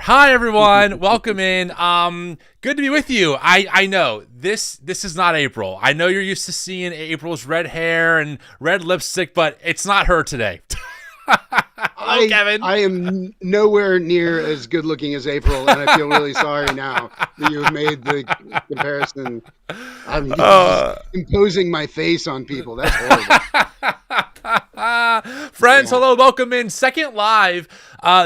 Hi everyone, welcome in. Good to be with you. I know this is not April. I know you're used to seeing April's red hair and red lipstick, but it's not her today. Hello, Kevin. I am nowhere near as good looking as April, and I feel really sorry now that you've made the comparison. I'm just imposing my face on people. That's horrible. Friends, hello, welcome in. Second live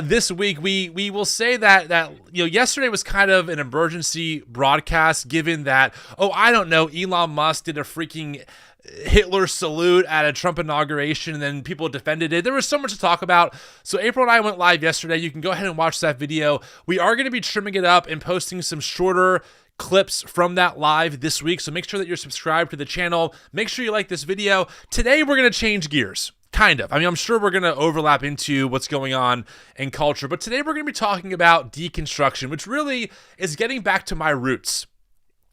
this week. We will say that yesterday was kind of an emergency broadcast, given that I don't know, Elon Musk did a freaking Hitler salute at a Trump inauguration, and then people defended it. There was so much to talk about. So April and I went live yesterday. You can go ahead and watch that video. We are going to be trimming it up and posting some shorter clips from that live this week. So make sure that you're subscribed to the channel. Make sure you like this video. Today, we're going to change gears. Kind of. I mean, I'm sure we're going to overlap into what's going on in culture, but today we're going to be talking about deconstruction, which really is getting back to my roots.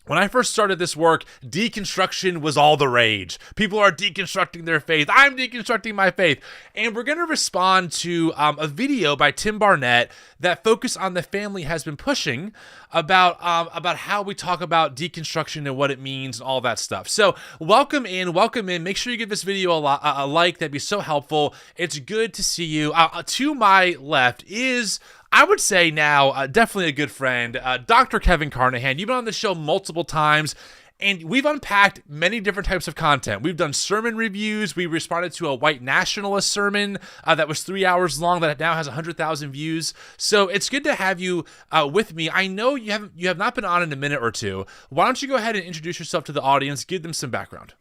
When I first started this work, deconstruction was all the rage. People are deconstructing their faith. I'm deconstructing my faith. And we're going to respond to a video by Tim Barnett that Focus on the Family has been pushing about how we talk about deconstruction and what it means and all that stuff. So welcome in. Make sure you give this video a like. That'd be so helpful. It's good to see you. To my left is, I would say now, definitely a good friend, Dr. Kevin Carnahan. You've been on the show multiple times, and we've unpacked many different types of content. We've done sermon reviews. We responded to a white nationalist sermon that was 3 hours long that now has 100,000 views. So it's good to have you with me. I know you have not been on in a minute or two. Why don't you go ahead and introduce yourself to the audience, give them some background.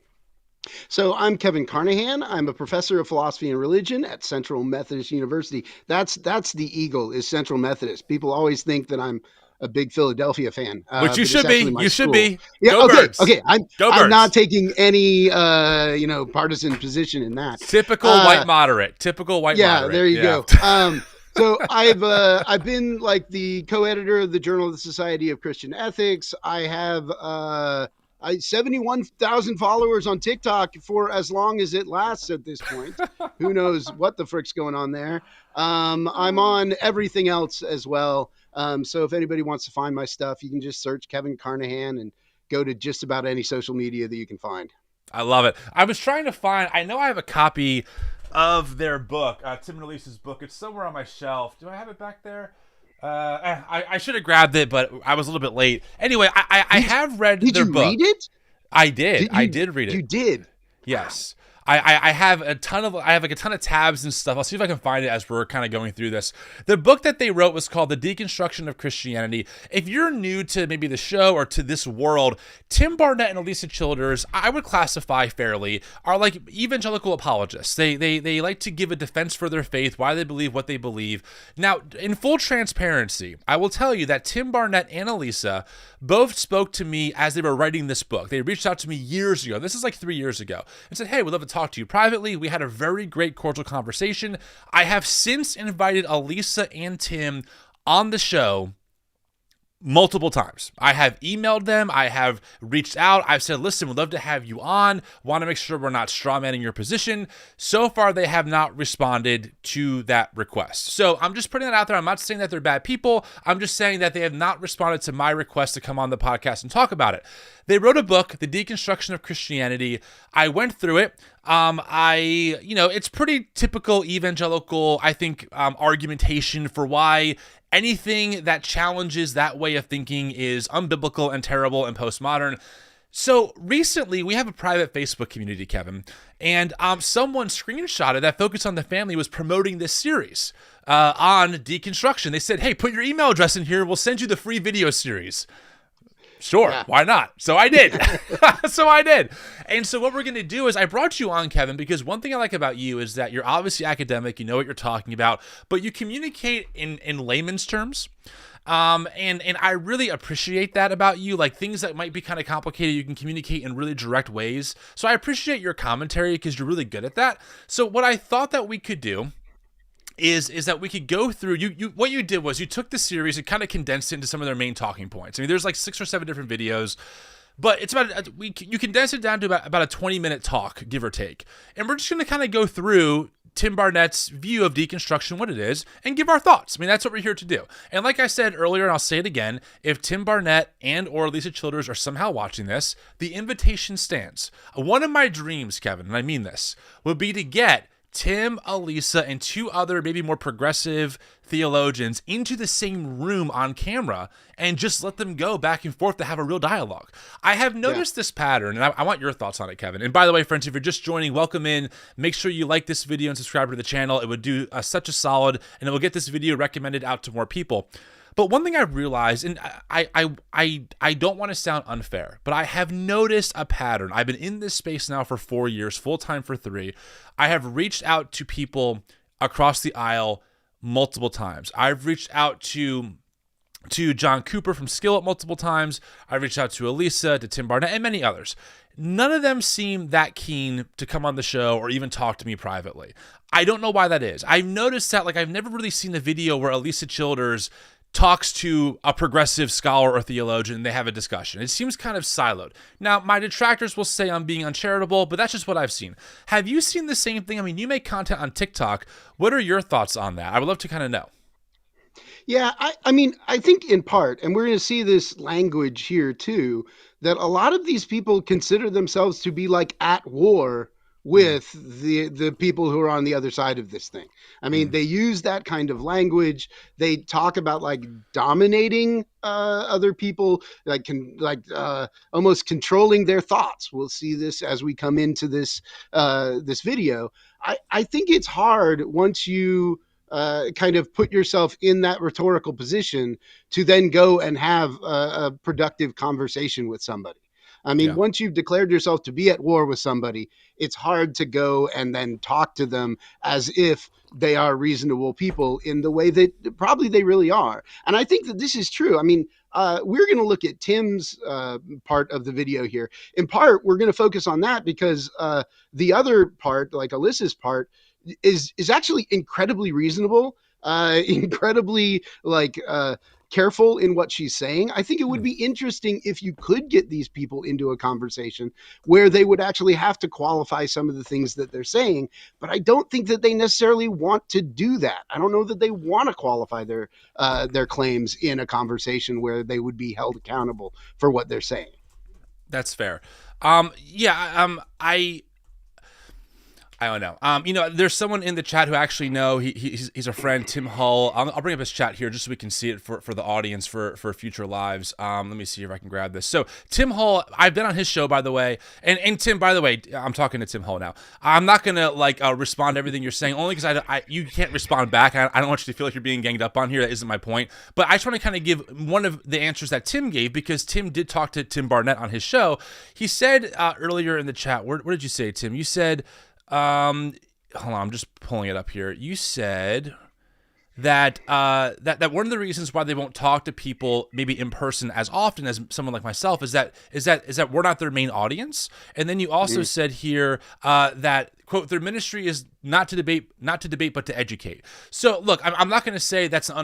So I'm Kevin Carnahan. I'm a professor of philosophy and religion at Central Methodist University. That's the eagle, is Central Methodist. People always think that I'm a big Philadelphia fan, which you should be. You should be. Yeah. Go Birds. Okay. I'm not taking any partisan position in that. Typical white moderate. Moderate. Yeah. There you go. So I've been like the co-editor of the Journal of the Society of Christian Ethics. I have 71,000 followers on TikTok for as long as it lasts at this point. Who knows what the frick's going on there. I'm on everything else as well. So if anybody wants to find my stuff, you can just search Kevin Carnahan and go to just about any social media that you can find. I love it. I was trying to find, I know I have a copy of their book, Tim and Elise's book. It's somewhere on my shelf. Do I have it back there? I should have grabbed it, but I was a little bit late. Anyway, I have read their book. Did you read it? I did. I did read it. You did? Yes. I have a ton of tabs and stuff. I'll see if I can find it as we're kind of going through this. The book that they wrote was called The Deconstruction of Christianity. If you're new to maybe the show or to this world, Tim Barnett and Elisa Childers, I would classify fairly, are like evangelical apologists. They like to give a defense for their faith, why they believe what they believe. Now, in full transparency, I will tell you that Tim Barnett and Elisa both spoke to me as they were writing this book. They reached out to me years ago. This is like 3 years ago, and said, hey, we'd love to talk to you privately. We had a very great cordial conversation. I have since invited Elisa and Tim on the show multiple times. I have emailed them. I have reached out. I've said, listen, we'd love to have you on. Want to make sure we're not strawmanning your position. So far, they have not responded to that request. So I'm just putting that out there. I'm not saying that they're bad people. I'm just saying that they have not responded to my request to come on the podcast and talk about it. They wrote a book, The Deconstruction of Christianity. I went through it. It's pretty typical evangelical, I think, argumentation for why anything that challenges that way of thinking is unbiblical and terrible and postmodern. So recently, we have a private Facebook community, Kevin, and someone screenshotted that Focus on the Family was promoting this series on deconstruction. They said, hey, put your email address in here. We'll send you the free video series. Sure, yeah. Why not? So I did. And so what we're going to do is I brought you on, Kevin, because one thing I like about you is that you're obviously academic, you know what you're talking about, but you communicate in layman's terms. And I really appreciate that about you. Like things that might be kind of complicated, you can communicate in really direct ways. So I appreciate your commentary because you're really good at that. So what I thought that we could do is that we could go through, what you did was you took the series and kind of condensed it into some of their main talking points. I mean, there's like 6 or 7 different videos, but it's about, you condense it down to about a 20-minute talk, give or take. And we're just going to kind of go through Tim Barnett's view of deconstruction, what it is, and give our thoughts. I mean, that's what we're here to do. And like I said earlier, and I'll say it again, if Tim Barnett and or Lisa Childers are somehow watching this, the invitation stands. One of my dreams, Kevin, and I mean this, would be to get Tim, Elisa, and two other maybe more progressive theologians into the same room on camera and just let them go back and forth to have a real dialogue. I have noticed this pattern, and I want your thoughts on it, Kevin. And by the way, friends, if you're just joining, welcome in. Make sure you like this video and subscribe to the channel. It would do such a solid, and it will get this video recommended out to more people. But one thing I've realized, and I don't want to sound unfair, but I have noticed a pattern. I've been in this space now for 4 years, full-time for 3. I have reached out to people across the aisle multiple times. I've reached out to John Cooper from Skillet multiple times. I've reached out to Elisa, to Tim Barnett, and many others. None of them seem that keen to come on the show or even talk to me privately. I don't know why that is. I've noticed that, like, I've never really seen a video where Elisa Childers talks to a progressive scholar or theologian and they have a discussion. It seems kind of siloed. Now, my detractors will say I'm being uncharitable, but that's just what I've seen. Have you seen the same thing? I mean, you make content on TikTok. What are your thoughts on that? I would love to kind of know. Yeah, I mean, I think in part, and we're going to see this language here too, that a lot of these people consider themselves to be like at war with the people who are on the other side of this thing. I mean, they use that kind of language. They talk about like dominating other people, almost controlling their thoughts. We'll see this as we come into this this video. I think it's hard once you kind of put yourself in that rhetorical position to then go and have a productive conversation with somebody. I mean, once you've declared yourself to be at war with somebody, it's hard to go and then talk to them as if they are reasonable people in the way that probably they really are. And I think that this is true. I mean, we're going to look at Tim's part of the video here. In part, we're going to focus on that because the other part, like Alyssa's part, is actually incredibly reasonable, incredibly careful in what she's saying. I think it would be interesting if you could get these people into a conversation where they would actually have to qualify some of the things that they're saying, but I don't think that they necessarily want to do that. I don't know that they want to qualify their claims in a conversation where they would be held accountable for what they're saying. That's fair. I don't know. There's someone in the chat who actually know. He's a friend, Tim Hull. I'll bring up his chat here just so we can see it for the audience for future lives. Let me see if I can grab this. So Tim Hull, I've been on his show, by the way. And Tim, by the way, I'm talking to Tim Hull now. I'm not gonna respond to everything you're saying, only because you can't respond back. I don't want you to feel like you're being ganged up on here. That isn't my point. But I just want to kind of give one of the answers that Tim gave, because Tim did talk to Tim Barnett on his show. He said earlier in the chat, what did you say, Tim? You said, hold on, I'm just pulling it up here. You said that that one of the reasons why they won't talk to people maybe in person as often as someone like myself is that we're not their main audience. And then you also said here that, quote, their ministry is not to debate, but to educate. So look, I'm not going to say that's an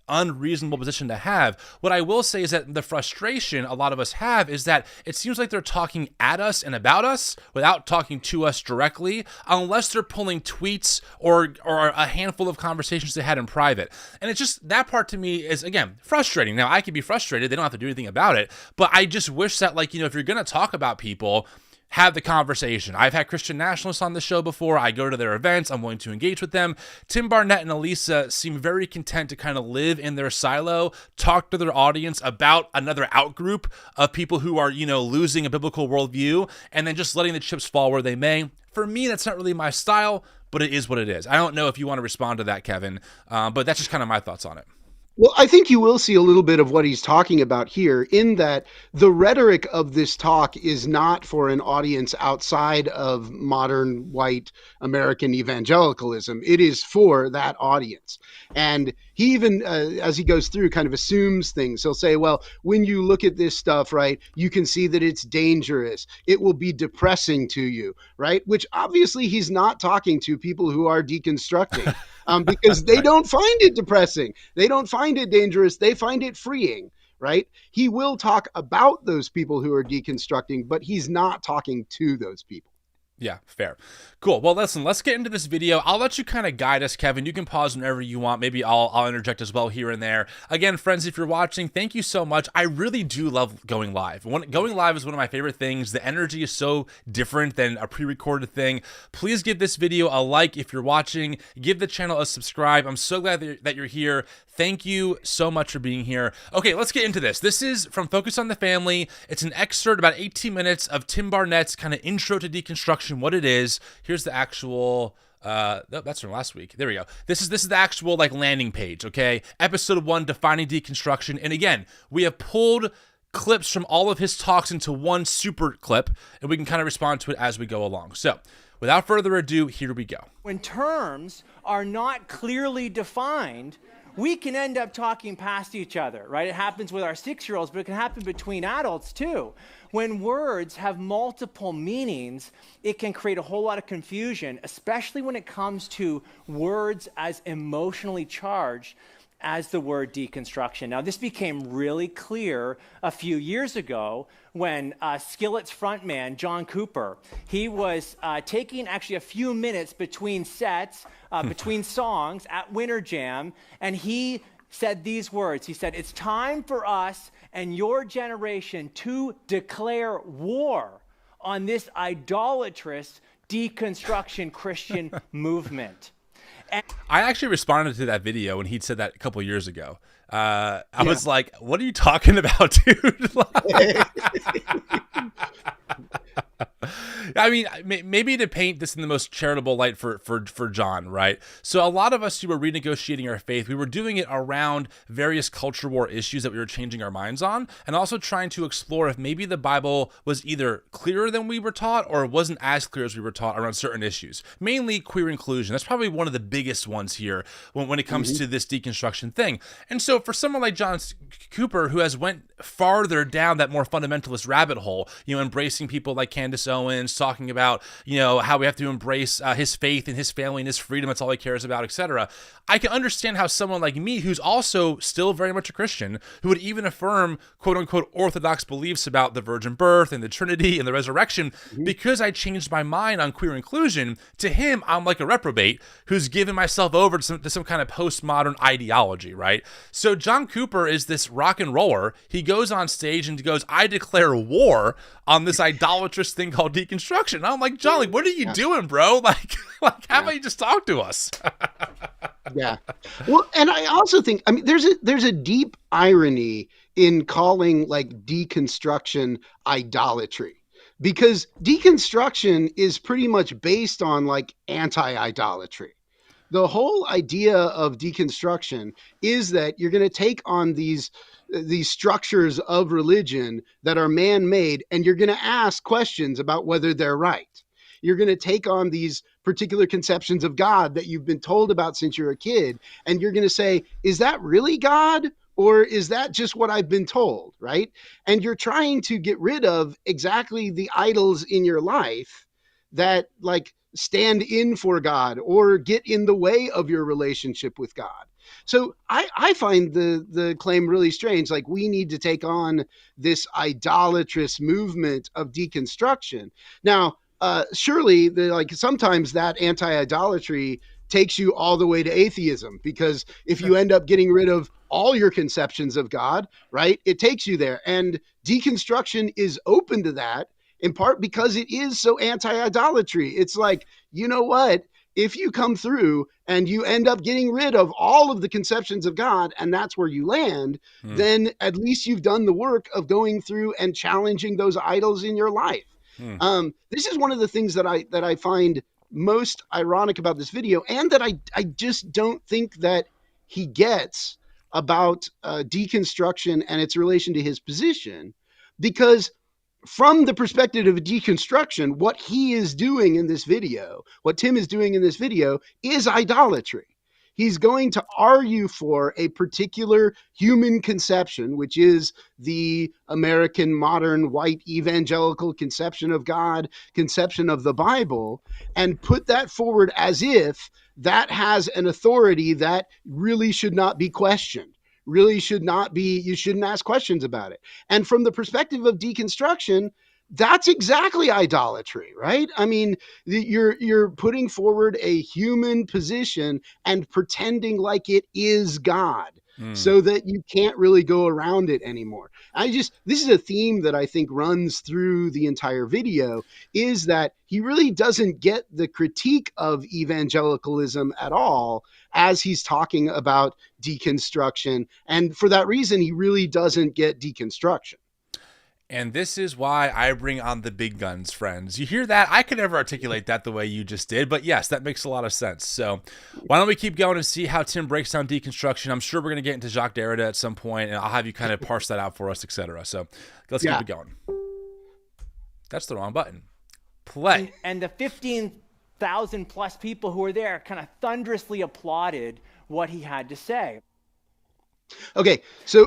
unreasonable position to have. What I will say is that the frustration a lot of us have is that it seems like they're talking at us and about us without talking to us directly, unless they're pulling tweets or a handful of conversations they had in private. And it's just, that part to me is, again, frustrating. Now, I could be frustrated. They don't have to do anything about it. But I just wish that, if you're going to talk about people, have the conversation. I've had Christian Nationalists on the show before. I go to their events. I'm willing to engage with them. Tim Barnett and Elisa seem very content to kind of live in their silo, talk to their audience about another outgroup of people who are, losing a biblical worldview, and then just letting the chips fall where they may. For me, that's not really my style, but it is what it is. I don't know if you want to respond to that, Kevin, but that's just kind of my thoughts on it. Well, I think you will see a little bit of what he's talking about here, in that the rhetoric of this talk is not for an audience outside of modern white American evangelicalism. It is for that audience. And he even, as he goes through, kind of assumes things. He'll say, well, when you look at this stuff, right, you can see that it's dangerous. It will be depressing to you, right? Which obviously he's not talking to people who are deconstructing. Because they don't find it depressing. They don't find it dangerous. They find it freeing, right? He will talk about those people who are deconstructing, but he's not talking to those people. Yeah, fair. Cool. Well, listen, let's get into this video. I'll let you kind of guide us, Kevin. You can pause whenever you want. Maybe I'll interject as well here and there. Again, friends, if you're watching, thank you so much. I really do love going live. Going live is one of my favorite things. The energy is so different than a pre-recorded thing. Please give this video a like if you're watching. Give the channel a subscribe. I'm so glad that you're here. Thank you so much for being here. Okay, let's get into this. This is from Focus on the Family. It's an excerpt, about 18 minutes, of Tim Barnett's kind of intro to deconstruction, what it is. Here's the actual, that's from last week. There we go. This is the actual like landing page, okay? Episode 1, Defining Deconstruction. And again, we have pulled clips from all of his talks into one super clip, and we can kind of respond to it as we go along. So, without further ado, here we go. When terms are not clearly defined, we can end up talking past each other, right? It happens with our 6-year-olds, but it can happen between adults too. When words have multiple meanings, it can create a whole lot of confusion, especially when it comes to words as emotionally charged as the word deconstruction. Now, this became really clear a few years ago when Skillet's frontman, John Cooper, he was taking actually a few minutes between sets, between songs at Winter Jam, and he said these words. He said, "It's time for us and your generation to declare war on this idolatrous deconstruction Christian movement." I actually responded to that video when he'd said that a couple of years ago. I was like, what are you talking about, dude? I mean, maybe to paint this in the most charitable light for John, right? So a lot of us who were renegotiating our faith, we were doing it around various culture war issues that we were changing our minds on, and also trying to explore if maybe the Bible was either clearer than we were taught or wasn't as clear as we were taught around certain issues. Mainly queer inclusion. That's probably one of the biggest ones here when it comes to this deconstruction thing. And so for someone like John Cooper, who has went farther down that more fundamentalist rabbit hole, embracing people like Candace Owens, talking about, how we have to embrace his faith and his family and his freedom. That's all he cares about, etc. I can understand how someone like me, who's also still very much a Christian, who would even affirm quote unquote orthodox beliefs about the virgin birth and the Trinity and the resurrection, because I changed my mind on queer inclusion, to him, I'm like a reprobate who's given myself over to some kind of postmodern ideology, right? So John Cooper is this rock and roller. He goes on stage and goes, "I declare war on this idolatrous thing called deconstruction." And I'm like, John, what are you doing, bro? How about you just talk to us? Yeah. Well, and I also think, there's a deep irony in calling deconstruction idolatry, because deconstruction is pretty much based on anti-idolatry. The whole idea of deconstruction is that you're going to take on these structures of religion that are man-made, and you're going to ask questions about whether they're right. You're going to take on these particular conceptions of God that you've been told about since you're a kid, and you're going to say, is that really God? Or is that just what I've been told, right? And you're trying to get rid of exactly the idols in your life that stand in for God or get in the way of your relationship with God. So I find the claim really strange. We need to take on this idolatrous movement of deconstruction. Now, surely sometimes that anti-idolatry takes you all the way to atheism, because if you end up getting rid of all your conceptions of God, right, it takes you there. And deconstruction is open to that, in part because it is so anti-idolatry. It's you know what? If you come through and you end up getting rid of all of the conceptions of God, and that's where you land, then at least you've done the work of going through and challenging those idols in your life. This is one of the things that I find most ironic about this video, and that I just don't think that he gets about deconstruction and its relation to his position, because from the perspective of deconstruction, what he is doing in this video, what Tim is doing in this video, is idolatry. He's going to argue for a particular human conception, which is the American modern white evangelical conception of God, conception of the Bible, and put that forward as if that has an authority that really should not be questioned. Really should not be, you shouldn't ask questions about it. And from the perspective of deconstruction, that's exactly idolatry, right? I mean, you're putting forward a human position and pretending like it is God, so that you can't really go around it anymore. This is a theme that I think runs through the entire video, is that he really doesn't get the critique of evangelicalism at all as he's talking about deconstruction. And for that reason, he really doesn't get deconstruction. And this is why I bring on the big guns, friends. You hear that? I could never articulate that the way you just did, but yes, that makes a lot of sense. So why don't we keep going and see how Tim breaks down deconstruction? I'm sure we're going to get into Jacques Derrida at some point, and I'll have you kind of parse that out for us, etc. So let's keep it going. That's the wrong button. Play. And the 15,000 plus people who were there kind of thunderously applauded what he had to say. Okay, so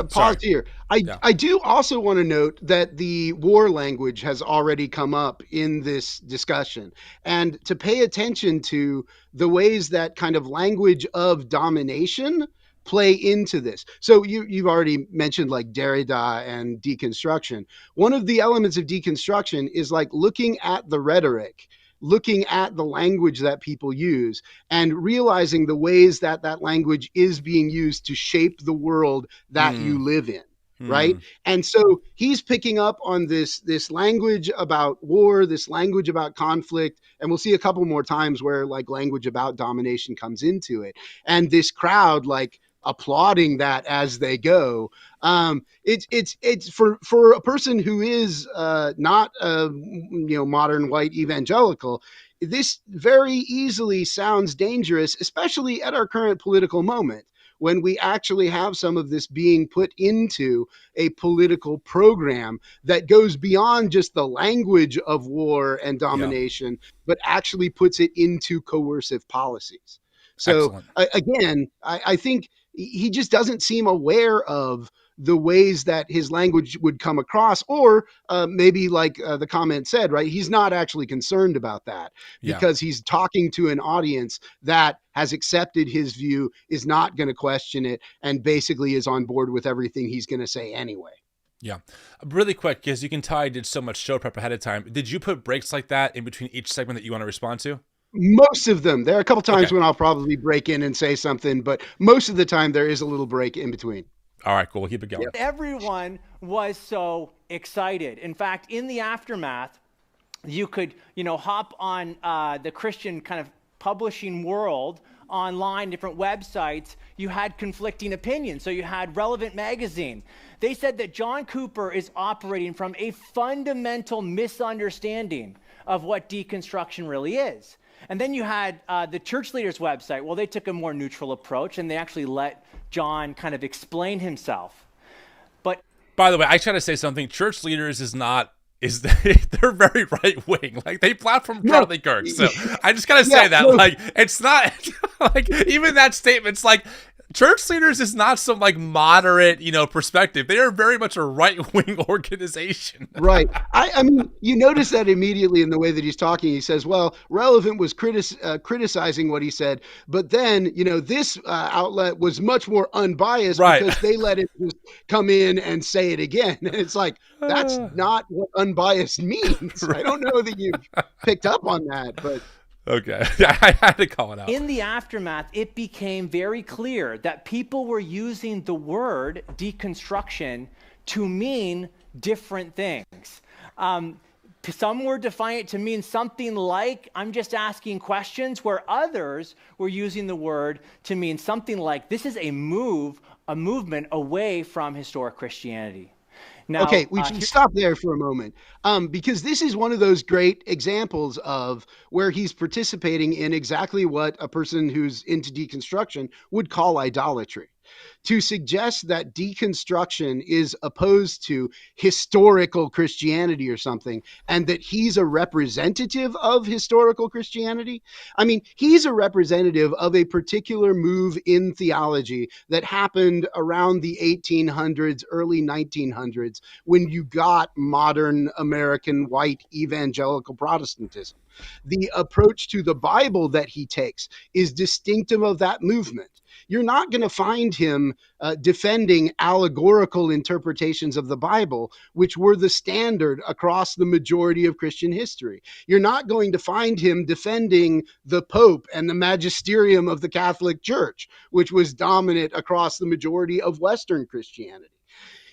pause here. I do also want to note that the war language has already come up in this discussion, and to pay attention to the ways that kind of language of domination play into this. So you've already mentioned like Derrida and deconstruction. One of the elements of deconstruction is like looking at the rhetoric, looking at the language that people use, and realizing the ways that that language is being used to shape the world that you live in. Right. And so he's picking up on this language about war, this language about conflict. And we'll see a couple more times where like language about domination comes into it. And this crowd like applauding that as they go. It's for a person who is not a modern white evangelical. This very easily sounds dangerous, especially at our current political moment, when we actually have some of this being put into a political program that goes beyond just the language of war and domination, but actually puts it into coercive policies. So again, I think he just doesn't seem aware of the ways that his language would come across, or maybe like the comment said, right? He's not actually concerned about that because he's talking to an audience that has accepted his view, is not going to question it, and basically is on board with everything he's going to say anyway. Yeah. Really quick, because you can tell I did so much show prep ahead of time. Did you put breaks like that in between each segment that you want to respond to? Most of them. There are a couple times when I'll probably break in and say something, but most of the time there is a little break in between. All right, cool. We'll keep it going. Everyone was so excited. In fact, in the aftermath, you could, hop on the Christian kind of publishing world online, different websites. You had conflicting opinions. So you had Relevant Magazine. They said that John Cooper is operating from a fundamental misunderstanding of what deconstruction really is. And then you had the church leaders' website. Well, they took a more neutral approach, and they actually let John kind of explain himself. But by the way, I try to say something. Church leaders they're very right wing. Like they platform Charlie Kirk. So I just gotta say that. Like it's not like even that statement's like church leaders is not some like moderate, perspective. They are very much a right-wing organization. Right. I mean, you notice that immediately in the way that he's talking. He says, well, Relevant was criticizing what he said, but then, this outlet was much more unbiased because they let it just come in and say it again. And it's like, that's not what unbiased means. I don't know that you've picked up on that, but... Okay, I had to call it out. In the aftermath, it became very clear that people were using the word deconstruction to mean different things. Some were defining it to mean something like, I'm just asking questions, where others were using the word to mean something like, this is a movement away from historic Christianity. Now, okay, we should stop there for a moment because this is one of those great examples of where he's participating in exactly what a person who's into deconstruction would call idolatry. To suggest that deconstruction is opposed to historical Christianity or something, and that he's a representative of historical Christianity. I mean, he's a representative of a particular move in theology that happened around the 1800s, early 1900s, when you got modern American white evangelical Protestantism. The approach to the Bible that he takes is distinctive of that movement. You're not going to find him defending allegorical interpretations of the Bible, which were the standard across the majority of Christian history. You're not going to find him defending the Pope and the magisterium of the Catholic Church, which was dominant across the majority of Western Christianity.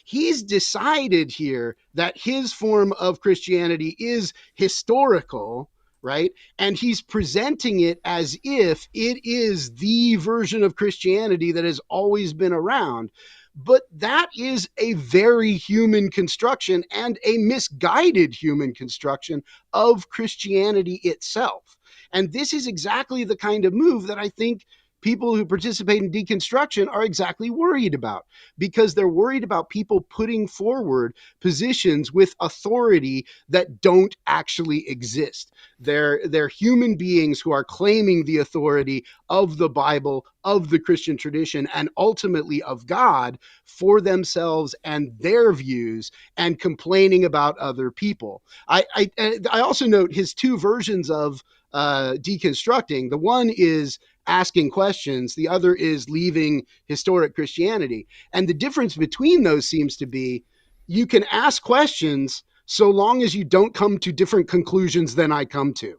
He's decided here that his form of Christianity is historical, right? And he's presenting it as if it is the version of Christianity that has always been around. But that is a very human construction and a misguided human construction of Christianity itself. And this is exactly the kind of move that I think people who participate in deconstruction are exactly worried about, because they're worried about people putting forward positions with authority that don't actually exist. They're human beings who are claiming the authority of the Bible, of the Christian tradition, and ultimately of God for themselves and their views, and complaining about other people. I also note his two versions of deconstructing. The one is asking questions. The other is leaving historic Christianity. And the difference between those seems to be you can ask questions so long as you don't come to different conclusions than I come to,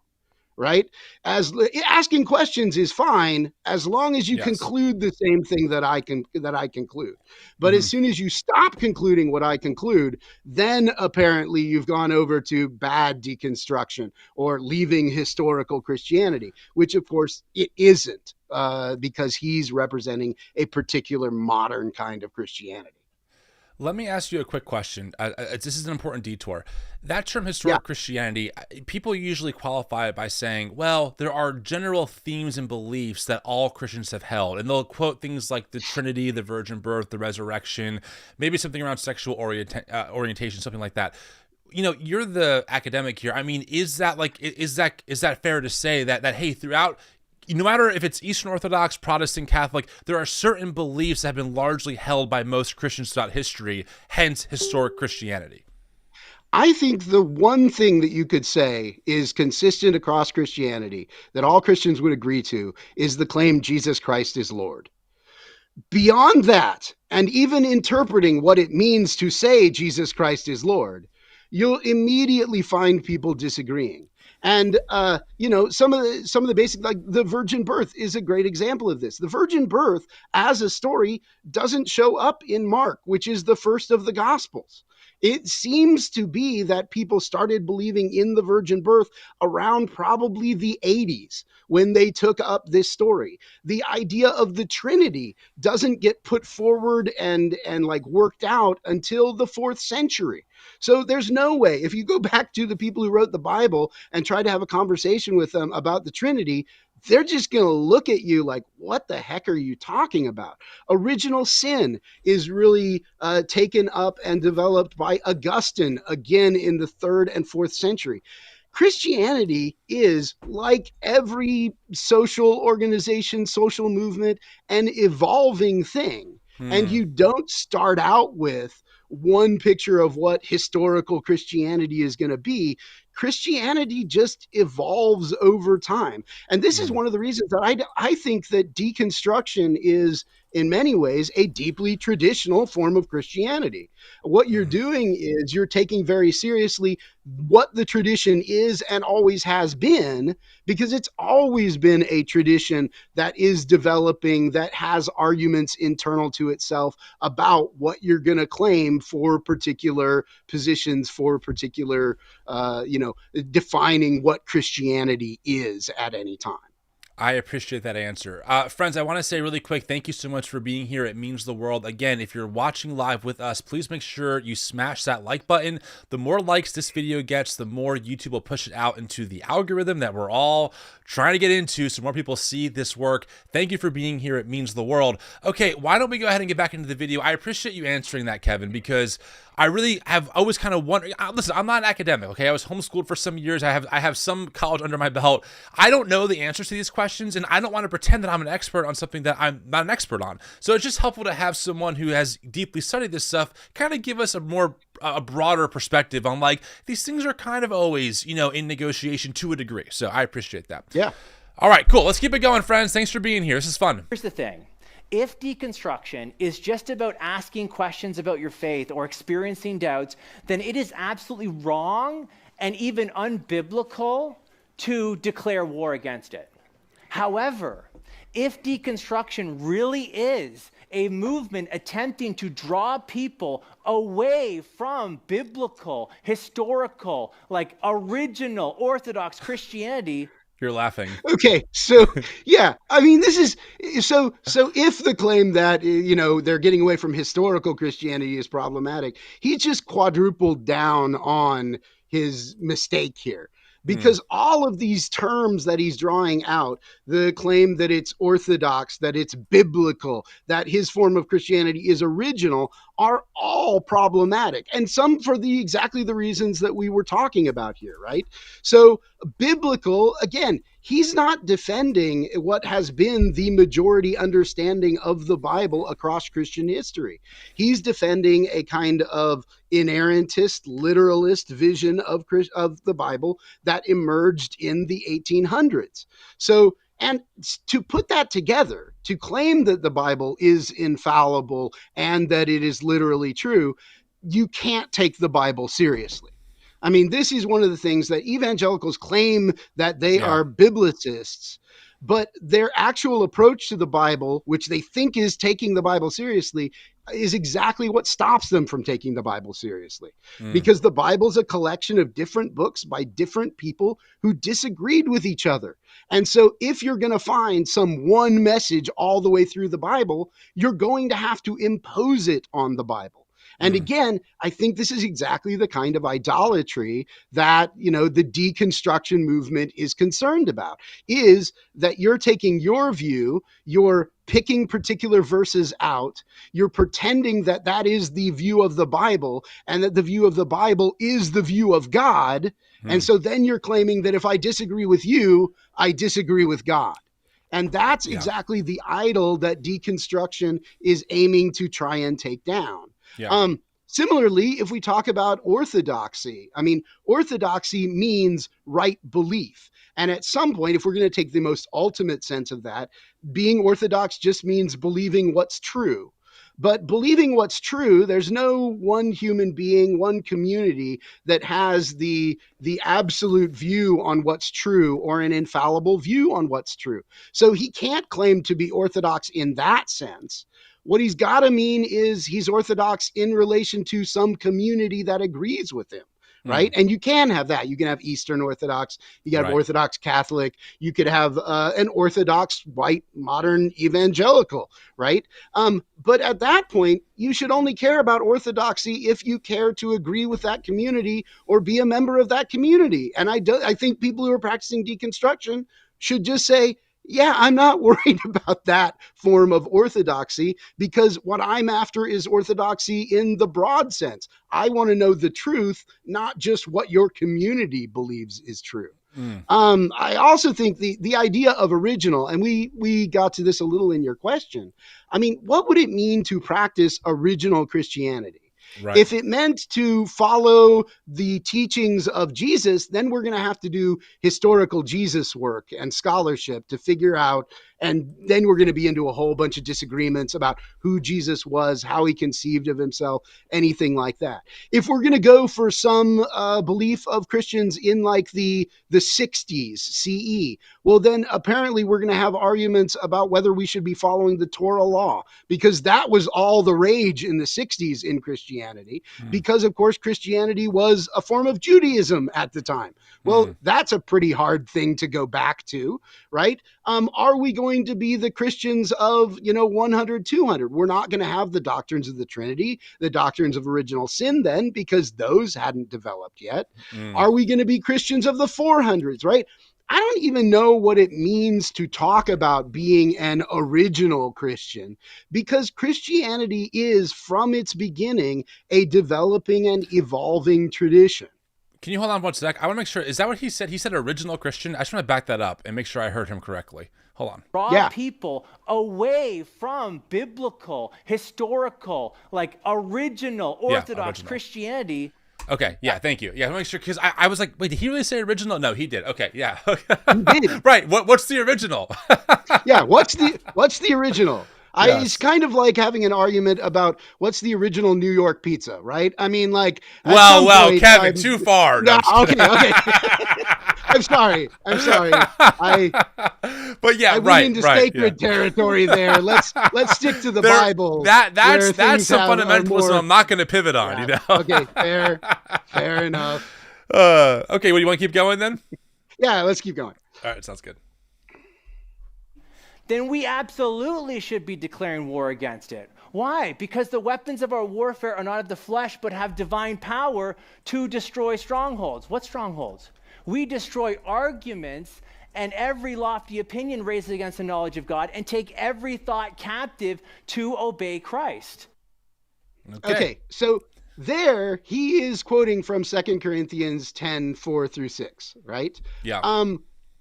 right? As asking questions is fine as long as you conclude the same thing that I conclude. But as soon as you stop concluding what I conclude, then apparently you've gone over to bad deconstruction or leaving historical Christianity, which of course it isn't, because he's representing a particular modern kind of Christianity. Let me ask you a quick question. This is an important detour. That term historic Christianity, people usually qualify it by saying, well, there are general themes and beliefs that all Christians have held. And they'll quote things like the Trinity, the virgin birth, the resurrection, maybe something around sexual orientation, something like that. You know, you're the academic here. I mean, is that fair to say that hey, throughout, no matter if it's Eastern Orthodox, Protestant, Catholic, there are certain beliefs that have been largely held by most Christians throughout history, hence historic Christianity? I think the one thing that you could say is consistent across Christianity that all Christians would agree to is the claim Jesus Christ is Lord. Beyond that, and even interpreting what it means to say Jesus Christ is Lord, you'll immediately find people disagreeing. And some of the basic, like the virgin birth is a great example of this. The virgin birth as a story doesn't show up in Mark, which is the first of the Gospels. It seems to be that people started believing in the virgin birth around probably the 80s when they took up this story. The idea of the Trinity doesn't get put forward and like worked out until the 4th century. So there's no way, if you go back to the people who wrote the Bible and try to have a conversation with them about the Trinity, they're just going to look at you like, what the heck are you talking about? Original sin is really taken up and developed by Augustine again in the 3rd and 4th century. Christianity is, like every social organization, social movement, an evolving thing. And you don't start out with one picture of what historical Christianity is going to be. Christianity just evolves over time. And this is one of the reasons that I think that deconstruction is, in many ways, a deeply traditional form of Christianity. What you're doing is you're taking very seriously what the tradition is and always has been, because it's always been a tradition that is developing, that has arguments internal to itself about what you're going to claim for particular positions, for particular, defining what Christianity is at any time. I appreciate that answer. Friends, I want to say really quick, thank you so much for being here. It means the world. Again, if you're watching live with us, please make sure you smash that like button. The more likes this video gets, the more YouTube will push it out into the algorithm that we're all trying to get into so more people see this work. Thank you for being here. It means the world. Okay, why don't we go ahead and get back into the video? I appreciate you answering that, Kevin, because I really have always kind of wondered. Listen, I'm not an academic, okay? I was homeschooled for some years. I have some college under my belt. I don't know the answers to these questions, and I don't want to pretend that I'm an expert on something that I'm not an expert on. So it's just helpful to have someone who has deeply studied this stuff kind of give us a more a broader perspective on like these things are kind of always, in negotiation to a degree. So I appreciate that. Yeah. All right, cool. Let's keep it going, friends. Thanks for being here. This is fun. Here's the thing. If deconstruction is just about asking questions about your faith or experiencing doubts, then it is absolutely wrong and even unbiblical to declare war against it. However, if deconstruction really is a movement attempting to draw people away from biblical, historical, like original Orthodox Christianity. You're laughing. Okay, so yeah, I mean, this is so if the claim that they're getting away from historical Christianity is problematic, he just quadrupled down on his mistake here. Because all of these terms that he's drawing out, the claim that it's orthodox, that it's biblical, that his form of Christianity is original, are all problematic. And some for exactly the reasons that we were talking about here, right? So biblical, again, he's not defending what has been the majority understanding of the Bible across Christian history. He's defending a kind of inerrantist, literalist vision of the Bible that emerged in the 1800s. So, and to put that together, to claim that the Bible is infallible and that it is literally true, you can't take the Bible seriously. I mean, this is one of the things that evangelicals claim that they are biblicists, but their actual approach to the Bible, which they think is taking the Bible seriously, is exactly what stops them from taking the Bible seriously. Because the Bible is a collection of different books by different people who disagreed with each other. And so if you're going to find some one message all the way through the Bible, you're going to have to impose it on the Bible. And again, I think this is exactly the kind of idolatry that, the deconstruction movement is concerned about, is that you're taking your view, you're picking particular verses out, you're pretending that that is the view of the Bible and that the view of the Bible is the view of God. And so then you're claiming that if I disagree with you, I disagree with God. And that's exactly the idol that deconstruction is aiming to try and take down. Similarly, if we talk about orthodoxy, I mean, orthodoxy means right belief. And at some point, if we're going to take the most ultimate sense of that, being orthodox just means believing what's true. But believing what's true, there's no one human being, one community that has the absolute view on what's true or an infallible view on what's true. So he can't claim to be orthodox in that sense. What he's got to mean is he's orthodox in relation to some community that agrees with him, right? And you can have that. You can have Eastern Orthodox. You can have Orthodox Catholic. You could have an Orthodox white modern evangelical, right? But at that point, you should only care about orthodoxy if you care to agree with that community or be a member of that community. And I think people who are practicing deconstruction should just say, yeah, I'm not worried about that form of orthodoxy, because what I'm after is orthodoxy in the broad sense. I want to know the truth, not just what your community believes is true. I also think the idea of original, and we got to this a little in your question. I mean, what would it mean to practice original Christianity? Right. If it meant to follow the teachings of Jesus, then we're going to have to do historical Jesus work and scholarship to figure out, and then we're going to be into a whole bunch of disagreements about who Jesus was, how he conceived of himself, anything like that. If we're going to go for some belief of Christians in like the 60s CE, well, then apparently we're going to have arguments about whether we should be following the Torah law, because that was all the rage in the 60s in Christianity. Because, of course, Christianity was a form of Judaism at the time. Well, that's a pretty hard thing to go back to, right? Are we going to be the Christians of, 100, 200? We're not going to have the doctrines of the Trinity, the doctrines of original sin then, because those hadn't developed yet. Are we going to be Christians of the 400s, right? I don't even know what it means to talk about being an original Christian, because Christianity is, from its beginning, a developing and evolving tradition. Can you hold on one sec? I want to make sure, is that what he said? He said original Christian? I just want to back that up and make sure I heard him correctly. Hold on. Draw people away from biblical, historical, like original Orthodox Christianity. Okay, yeah, thank you. Yeah, make sure, because I was like, wait, did he really say original? No, he did. Okay, yeah. He did. Right, what's the original? Yeah, what's the original? It's kind of like having an argument about what's the original New York pizza, right? I mean, like, well, Kevin, too far. No, okay. I'm sorry. But yeah, I went into sacred territory there. Let's stick to the Bible. That's some fundamentalism I'm not going to pivot on. You know. Okay, fair enough. Okay, well, you want to keep going then? Yeah, let's keep going. All right, sounds good. Then we absolutely should be declaring war against it. Why? Because the weapons of our warfare are not of the flesh, but have divine power to destroy strongholds. What strongholds? We destroy arguments and every lofty opinion raised against the knowledge of God, and take every thought captive to obey Christ. Okay, so there he is quoting from 2 Corinthians 10:4-6, right? Yeah.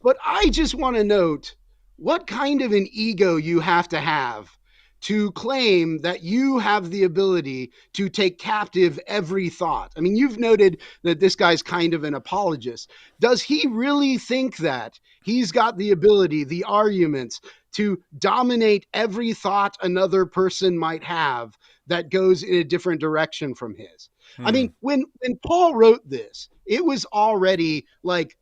But I just want to note what kind of an ego you have to claim that you have the ability to take captive every thought. I mean, you've noted that this guy's kind of an apologist. Does he really think that he's got the ability, the arguments to dominate every thought another person might have that goes in a different direction from his? I mean, when Paul wrote this, it was already like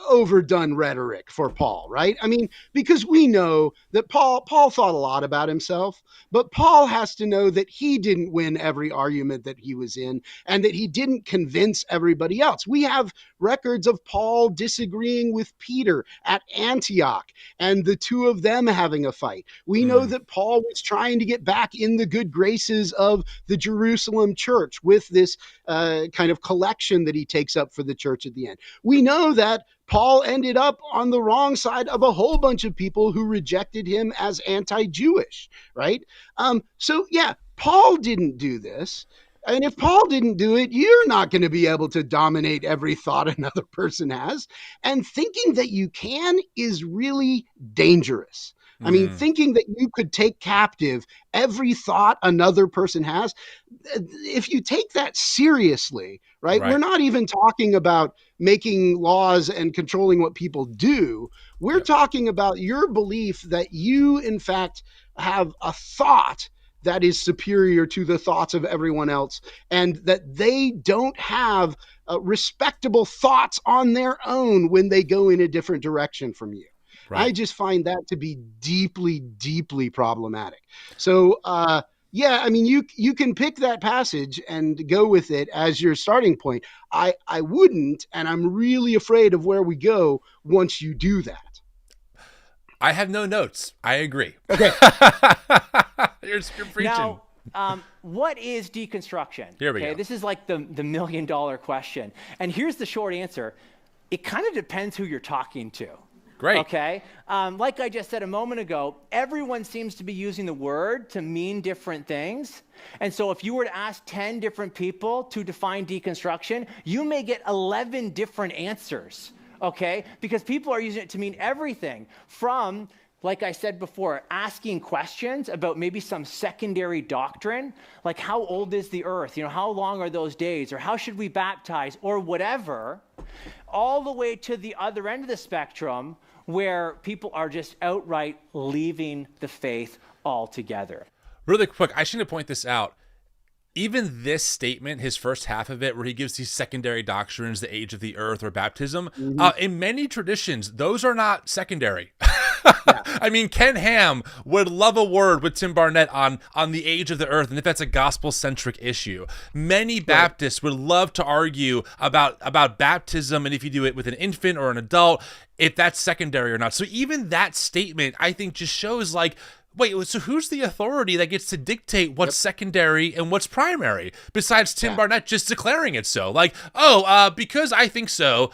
overdone rhetoric for Paul, right? I mean, because we know that Paul thought a lot about himself, but Paul has to know that he didn't win every argument that he was in, and that he didn't convince everybody else. We have records of Paul disagreeing with Peter at Antioch, and the two of them having a fight. We know that Paul was trying to get back in the good graces of the Jerusalem church with this kind of collection that he takes up for the church at the end. We know that Paul ended up on the wrong side of a whole bunch of people who rejected him as anti-Jewish, right? So yeah, Paul didn't do this. And if Paul didn't do it, you're not going to be able to dominate every thought another person has. And thinking that you can is really dangerous. I mean, thinking that you could take captive every thought another person has, if you take that seriously, right? We're not even talking about making laws and controlling what people do. We're talking about your belief that you, in fact, have a thought that is superior to the thoughts of everyone else, and that they don't have respectable thoughts on their own when they go in a different direction from you. Right. I just find that to be deeply, deeply problematic. So, yeah, I mean, you can pick that passage and go with it as your starting point. I wouldn't, and I'm really afraid of where we go once you do that. I have no notes. I agree. Okay. You're preaching. Now, what is deconstruction? Here we go. This is like the $1 million question. And here's the short answer. It kind of depends who you're talking to. Great. Okay. Like I just said a moment ago, everyone seems to be using the word to mean different things. And so if you were to ask 10 different people to define deconstruction, you may get 11 different answers. Okay. Because people are using it to mean everything from, like I said before, asking questions about maybe some secondary doctrine, like how old is the earth? How long are those days? Or how should we baptize? Or whatever, all the way to the other end of the spectrum where people are just outright leaving the faith altogether. Really quick, I should point this out. Even this statement, his first half of it, where he gives these secondary doctrines, the age of the earth or baptism, in many traditions, those are not secondary. I mean, Ken Ham would love a word with Tim Barnett on the age of the earth, and if that's a gospel-centric issue. Many Baptists would love to argue about baptism, and if you do it with an infant or an adult, if that's secondary or not. So even that statement, I think, just shows like, wait, so who's the authority that gets to dictate what's secondary and what's primary besides Tim Barnett just declaring it so? Like, because I think so,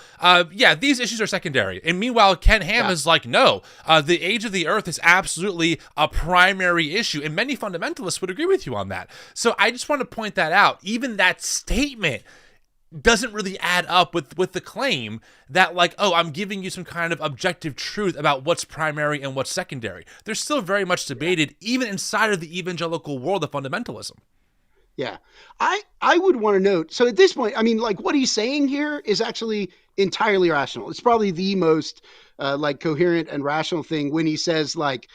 these issues are secondary. And meanwhile, Ken Ham is like, no, the age of the earth is absolutely a primary issue. And many fundamentalists would agree with you on that. So I just want to point that out. Even that statement doesn't really add up with the claim that, like, oh, I'm giving you some kind of objective truth about what's primary and what's secondary. They're still very much debated, even inside of the evangelical world of fundamentalism. Yeah. I would want to note, so at this point, I mean, like what he's saying here is actually entirely rational. It's probably the most like coherent and rational thing when he says like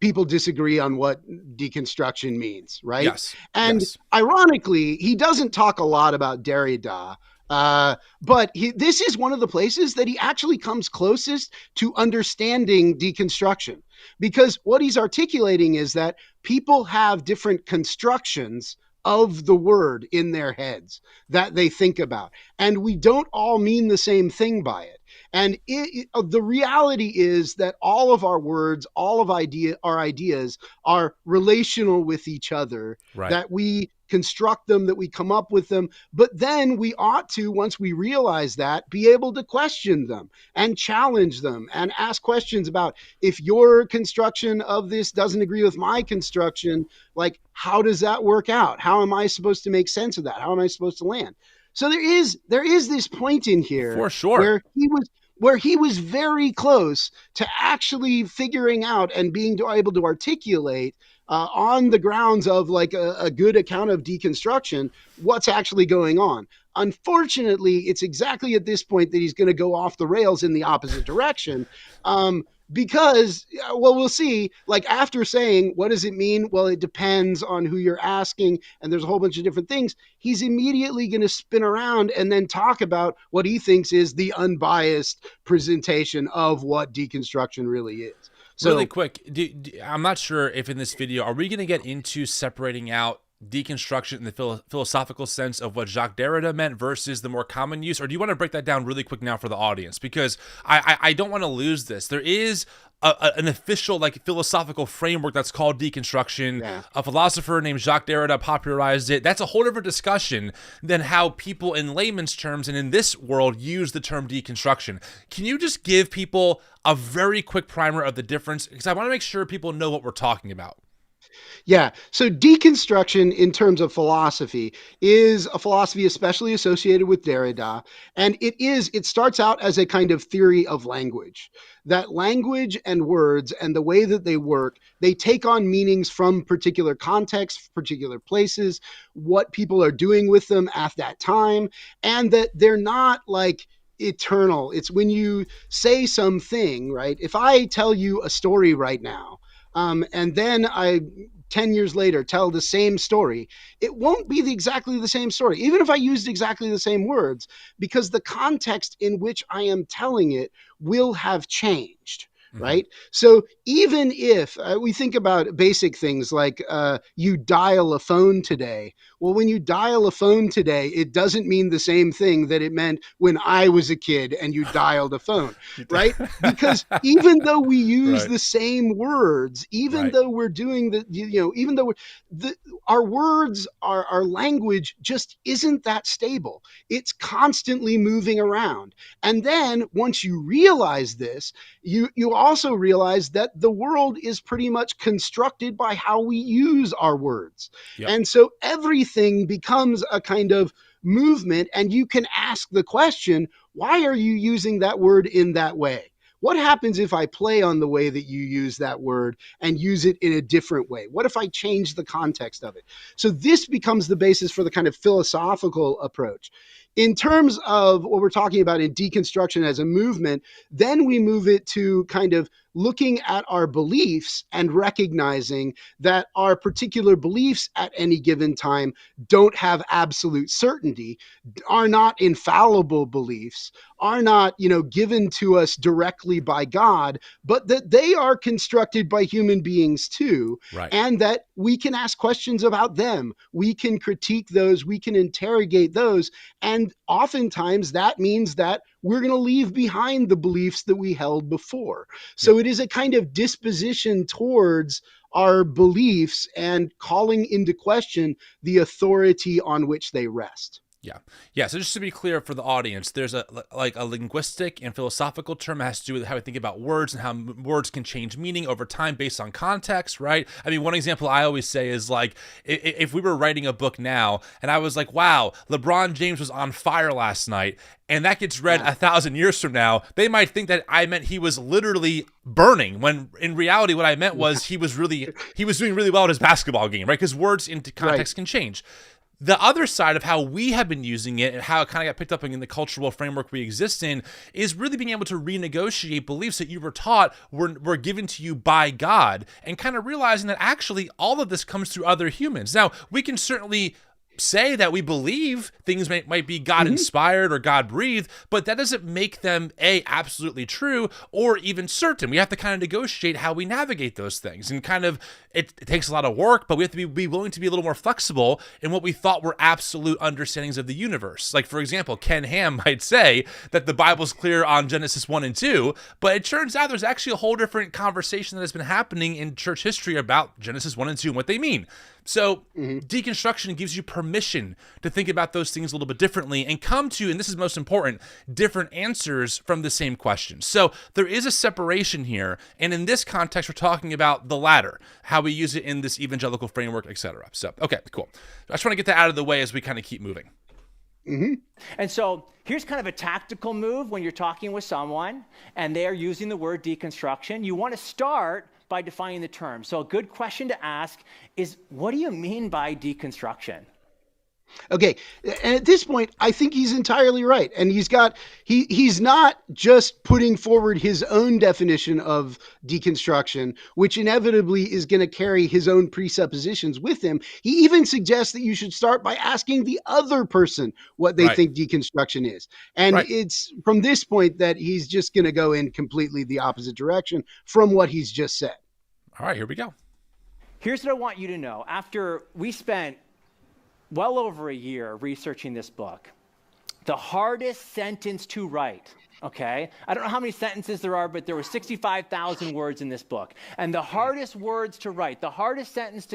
people disagree on what deconstruction means, right? Yes. And Yes. ironically, he doesn't talk a lot about Derrida. But this is one of the places that he actually comes closest to understanding deconstruction, because what he's articulating is that people have different constructions of the word in their heads that they think about, and we don't all mean the same thing by it. And the reality is that all of our words, all of our ideas are relational with each other, Right. that we construct them, that we come up with them. But then we ought to, once we realize that, be able to question them and challenge them and ask questions about, if your construction of this doesn't agree with my construction, like, how does that work out? How am I supposed to make sense of that? How am I supposed to land? So there is this point in here For sure. where he was very close to actually figuring out and being able to articulate on the grounds of like a good account of deconstruction what's actually going on. Unfortunately, it's exactly at this point that he's going to go off the rails in the opposite direction. Because, well, we'll see, like after saying, what does it mean? Well, it depends on who you're asking. And there's a whole bunch of different things. He's immediately going to spin around and then talk about what he thinks is the unbiased presentation of what deconstruction really is. So, really quick, I'm not sure if in this video, are we going to get into separating out deconstruction in the philosophical sense of what Jacques Derrida meant versus the more common use, or do you want to break that down really quick now for the audience? Because I don't want to lose this. There is an official like philosophical framework that's called deconstruction. Yeah. A philosopher named Jacques Derrida popularized it. That's a whole different discussion than how people in layman's terms and in this world use the term deconstruction. Can you just give people a very quick primer of the difference? Because I want to make sure people know what we're talking about. Yeah. So deconstruction in terms of philosophy is a philosophy especially associated with Derrida. And it starts out as a kind of theory of language, that language and words and the way that they work, they take on meanings from particular contexts, particular places, what people are doing with them at that time, and that they're not like eternal. It's when you say something, right? If I tell you a story right now, and then 10 years later, tell the same story, it won't be exactly the same story, even if I used exactly the same words, because the context in which I am telling it will have changed. Right. So even if we think about basic things like you dial a phone today, well, when you dial a phone today, it doesn't mean the same thing that it meant when I was a kid and you dialed a phone. Right. Because even though we use Right. the same words, even Right. though we're doing even though our words, our language just isn't that stable. It's constantly moving around. And then once you realize this, you also realize that the world is pretty much constructed by how we use our words. Yep. And so everything becomes a kind of movement, and you can ask the question, why are you using that word in that way? What happens if I play on the way that you use that word and use it in a different way? What if I change the context of it? So this becomes the basis for the kind of philosophical approach. In terms of what we're talking about in deconstruction as a movement, then we move it to kind of looking at our beliefs and recognizing that our particular beliefs at any given time don't have absolute certainty, are not infallible beliefs, are not, given to us directly by God, but that they are constructed by human beings too. Right. And that we can ask questions about them. We can critique those, we can interrogate those. And oftentimes that means that we're going to leave behind the beliefs that we held before. So it is a kind of disposition towards our beliefs and calling into question the authority on which they rest. Yeah. Yeah. So just to be clear for the audience, there's a linguistic and philosophical term that has to do with how we think about words and how words can change meaning over time based on context, right? I mean, one example I always say is like, if we were writing a book now and I was like, wow, LeBron James was on fire last night, and that gets read 1,000 years from now, they might think that I meant he was literally burning, when in reality what I meant was he was doing really well at his basketball game, right? Because words in context can change. The other side of how we have been using it and how it kind of got picked up in the cultural framework we exist in is really being able to renegotiate beliefs that you were taught were given to you by God, and kind of realizing that actually all of this comes through other humans. Now, we can certainly say that we believe things might be God inspired or God breathed, but that doesn't make them absolutely true or even certain. We have to kind of negotiate how we navigate those things, and kind of it takes a lot of work, but we have to be willing to be a little more flexible in what we thought were absolute understandings of the universe. Like, for example, Ken Ham might say that the Bible's clear on Genesis 1 and 2, but it turns out there's actually a whole different conversation that has been happening in church history about Genesis 1 and 2 and what they mean. So deconstruction gives you permission to think about those things a little bit differently and come to, and this is most important, different answers from the same question. So there is a separation here, and in this context, we're talking about the latter, how we use it in this evangelical framework, etc. So, okay, cool. I just want to get that out of the way as we kind of keep moving. And so here's kind of a tactical move when you're talking with someone and they are using the word deconstruction. You want to start by defining the term. So a good question to ask is, what do you mean by deconstruction? Okay. And at this point, I think he's entirely right. And he's not just putting forward his own definition of deconstruction, which inevitably is going to carry his own presuppositions with him. He even suggests that you should start by asking the other person what they think deconstruction is. And it's from this point that he's just going to go in completely the opposite direction from what he's just said. All right, here we go. Here's what I want you to know. After we spent well over a year researching this book, the hardest sentence to write, okay? I don't know how many sentences there are, but there were 65,000 words in this book. And the hardest words to write, the hardest sentence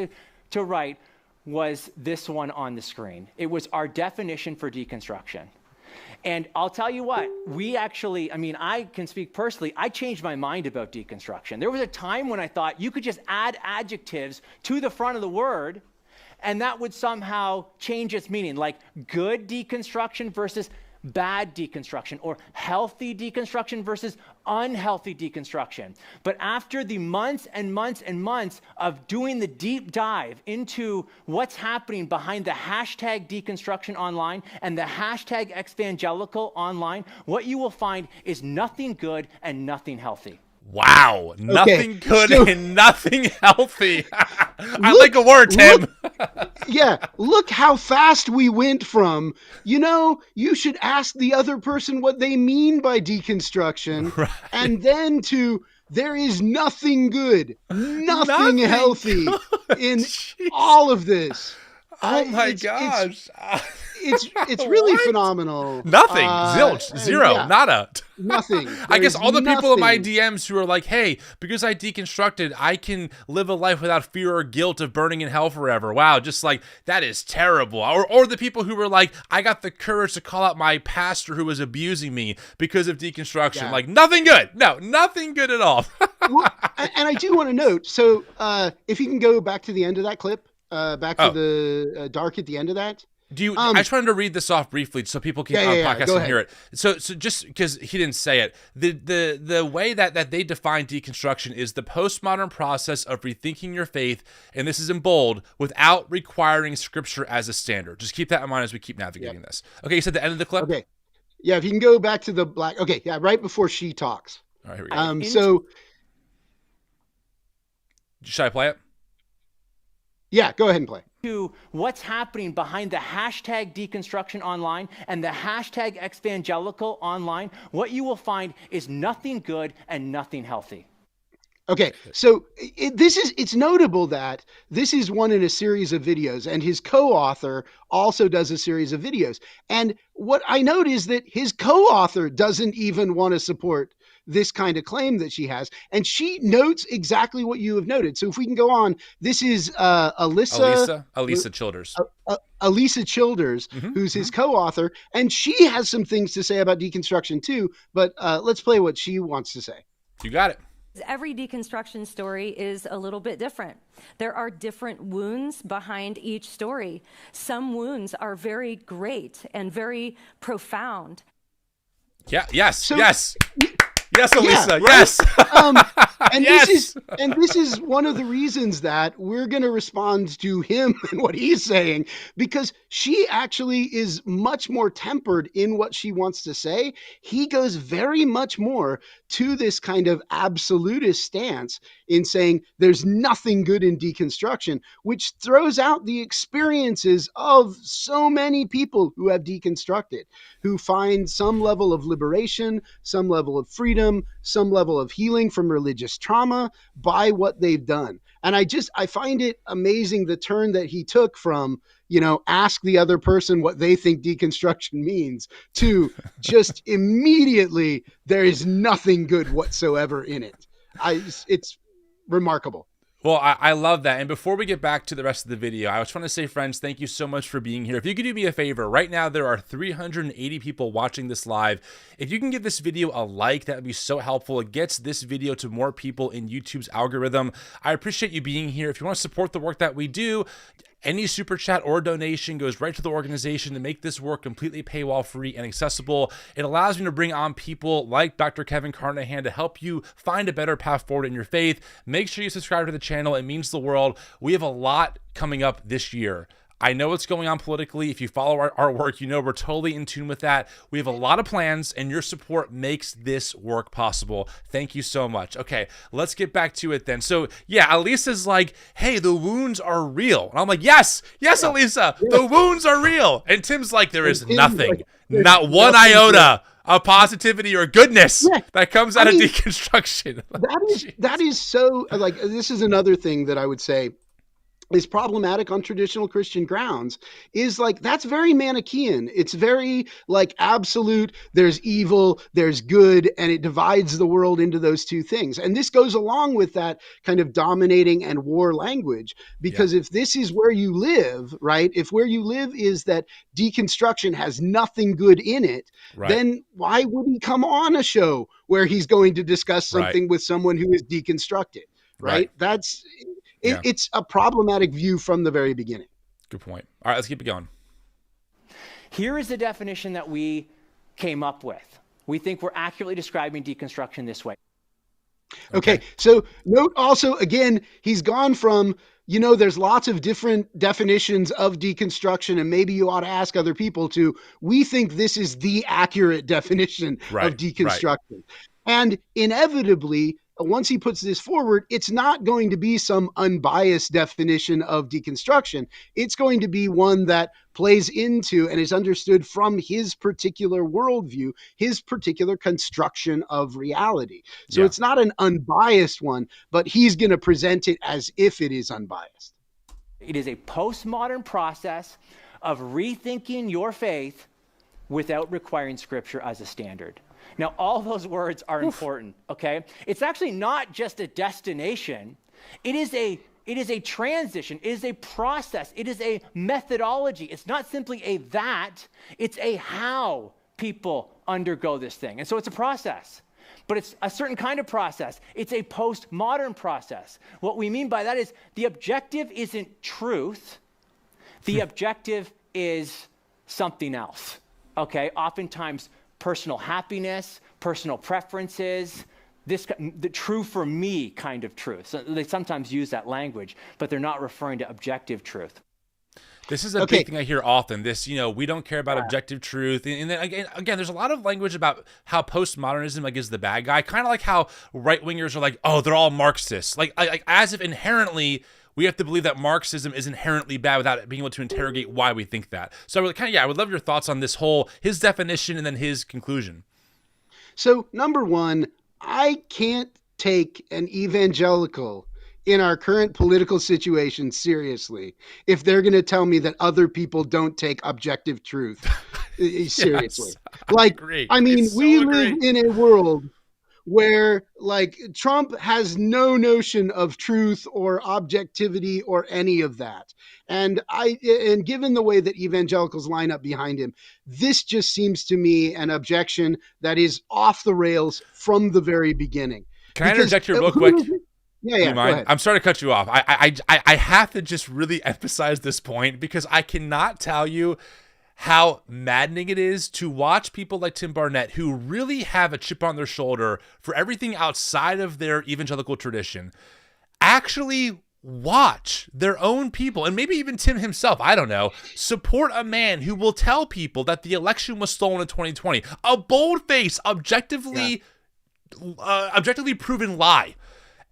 to write was this one on the screen. It was our definition for deconstruction. And I'll tell you what, I can speak personally, I changed my mind about deconstruction. There was a time when I thought you could just add adjectives to the front of the word and that would somehow change its meaning, like good deconstruction versus bad deconstruction, or healthy deconstruction versus unhealthy deconstruction. But after the months and months and months of doing the deep dive into what's happening behind the hashtag deconstruction online and the hashtag exvangelical online, what you will find is nothing good and nothing healthy. Wow. Nothing good and nothing healthy. I like a word, Tim. Look how fast we went from, you should ask the other person what they mean by deconstruction, and then to there is nothing good, nothing healthy in all of this. Oh my gosh. It's really phenomenal. Nothing. Zilch. Zero. Nada. Nothing. I guess all the people in my DMs who are like, hey, because I deconstructed, I can live a life without fear or guilt of burning in hell forever. Wow, just like, that is terrible. Or the people who were like, I got the courage to call out my pastor who was abusing me because of deconstruction. Like, nothing good. No, nothing good at all. And I do want to note, so if you can go back to the end of that clip, back to the dark at the end of that. I just wanted to read this off briefly so people can podcast and hear it. So just because he didn't say it, the way that they define deconstruction is the postmodern process of rethinking your faith, and this is in bold, without requiring scripture as a standard. Just keep that in mind as we keep navigating this. Okay, you said the end of the clip? Okay. Yeah, if you can go back to the black. Okay, yeah, right before she talks. All right, here we go. So should I play it? Yeah, go ahead and play. To what's happening behind the hashtag deconstruction online and the hashtag exvangelical online, what you will find is nothing good and nothing healthy. Okay, so it's notable that this is one in a series of videos, and his co-author also does a series of videos. And what I note is that his co-author doesn't even want to support this kind of claim that she has. And she notes exactly what you have noted. So if we can go on, this is Alisa Childers. Alisa Childers, who's his co-author, and she has some things to say about deconstruction too. But let's play what she wants to say. You got it. Every deconstruction story is a little bit different. There are different wounds behind each story. Some wounds are very great and very profound. Yeah. Yes. Yes, Alisa. Yeah, right? Yes. And Yes. this is one of the reasons that we're going to respond to him and what he's saying, because she actually is much more tempered in what she wants to say. He goes very much more to this kind of absolutist stance in saying there's nothing good in deconstruction, which throws out the experiences of so many people who have deconstructed, who find some level of liberation, some level of freedom, some level of healing from religious trauma by what they've done. And I find it amazing the turn that he took from, ask the other person what they think deconstruction means to just immediately, there is nothing good whatsoever in it. It's remarkable. Well, I love that. And before we get back to the rest of the video, I just want to say, friends, thank you so much for being here. If you could do me a favor, right now there are 380 people watching this live. If you can give this video a like, that would be so helpful. It gets this video to more people in YouTube's algorithm. I appreciate you being here. If you want to support the work that we do, any super chat or donation goes right to the organization to make this work completely paywall free and accessible. It allows me to bring on people like Dr. Kevin Carnahan to help you find a better path forward in your faith. Make sure you subscribe to the channel. It means the world. We have a lot coming up this year. I know what's going on politically. If you follow our work, we're totally in tune with that. We have a lot of plans, and your support makes this work possible. Thank you so much. Okay, let's get back to it then. So, yeah, Alisa's like, hey, the wounds are real. And I'm like, yes, Alisa, the wounds are real. And Tim's like, there is nothing, not one iota of positivity or goodness that comes out of deconstruction. That is so, like, this is another thing that I would say is problematic on traditional Christian grounds, is like, that's very Manichaean. It's very like absolute, there's evil, there's good, and it divides the world into those two things. And this goes along with that kind of dominating and war language, because if this is where you live, right? If where you live is that deconstruction has nothing good in it, then why would he come on a show where he's going to discuss something with someone who is deconstructed, right? That's... It's a problematic view from the very beginning. Good point. All right, let's keep it going. Here is the definition that we came up with. We think we're accurately describing deconstruction this way. Okay. So note also, again, he's gone from, there's lots of different definitions of deconstruction, and maybe you ought to ask other people to, we think this is the accurate definition of deconstruction. And inevitably, once he puts this forward, it's not going to be some unbiased definition of deconstruction. It's going to be one that plays into and is understood from his particular worldview, his particular construction of reality. So it's not an unbiased one, but he's going to present it as if it is unbiased. It is a postmodern process of rethinking your faith without requiring Scripture as a standard. Now, all those words are important, okay? It's actually not just a destination. It is a transition. It is a process. It is a methodology. It's not simply a that. It's a how people undergo this thing. And so it's a process, but it's a certain kind of process. It's a postmodern process. What we mean by that is the objective isn't truth. The objective is something else, okay? Oftentimes, personal happiness, personal preferences, the true for me kind of truth. So they sometimes use that language, but they're not referring to objective truth. This is a big thing I hear often. This, we don't care about objective truth. And then again, there's a lot of language about how postmodernism is the bad guy. Kind of like how right-wingers are like, oh, they're all Marxists. Like as if inherently we have to believe that Marxism is inherently bad without being able to interrogate why we think that. So I would love your thoughts on this his definition and then his conclusion. So number one, I can't take an evangelical in our current political situation seriously if they're going to tell me that other people don't take objective truth seriously. Yes, I mean, we live in a world where like Trump has no notion of truth or objectivity or any of that. And given the way that evangelicals line up behind him, this just seems to me an objection that is off the rails from the very beginning. Can I interject here real quick? Yeah, Do you mind? go ahead. I'm sorry to cut you off. I have to just really emphasize this point because I cannot tell you how maddening it is to watch people like Tim Barnett, who really have a chip on their shoulder for everything outside of their evangelical tradition, actually watch their own people, and maybe even Tim himself, I don't know, support a man who will tell people that the election was stolen in 2020. A bold-faced, objectively proven lie.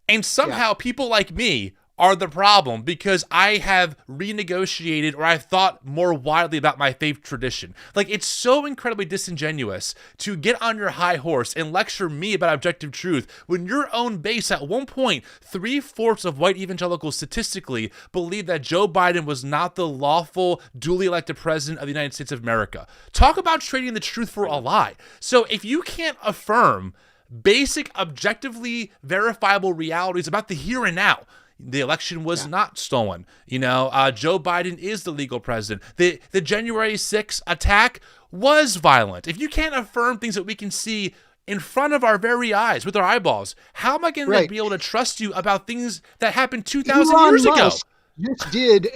And somehow people like me are the problem because I have renegotiated or I've thought more widely about my faith tradition. Like, it's so incredibly disingenuous to get on your high horse and lecture me about objective truth when your own base, at one point, 3/4 of white evangelicals statistically believe that Joe Biden was not the lawful, duly elected president of the United States of America. Talk about trading the truth for a lie. So if you can't affirm basic, objectively verifiable realities about the here and now, the election was not stolen. Joe Biden is the legal president. The January 6th attack was violent. If you can't affirm things that we can see in front of our very eyes with our eyeballs, how am I going to be able to trust you about things that happened 2,000 years ago? Just did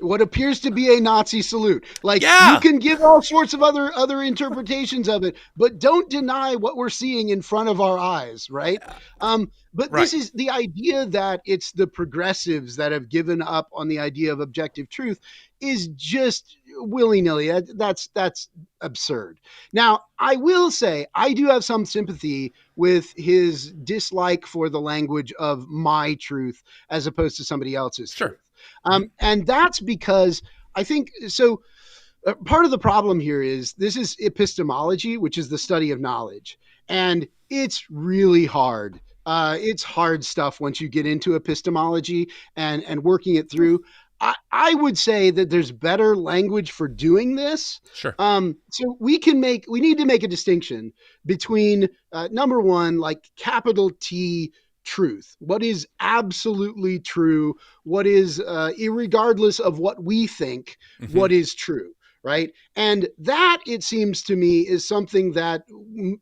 what appears to be a Nazi salute. Like, you can give all sorts of other interpretations of it, but don't deny what we're seeing in front of our eyes, right? But this is the idea that it's the progressives that have given up on the idea of objective truth is just willy-nilly. That's absurd. Now, I will say I do have some sympathy with his dislike for the language of my truth as opposed to somebody else's truth. And that's because I think so. Part of the problem here is this is epistemology, which is the study of knowledge, and it's really hard. It's hard stuff once you get into epistemology and working it through. I would say that there's better language for doing this. Sure. So we need to make a distinction between number one, like capital T truth. What is absolutely true? What is, irregardless of what we think, what is true, right? And that, it seems to me, is something that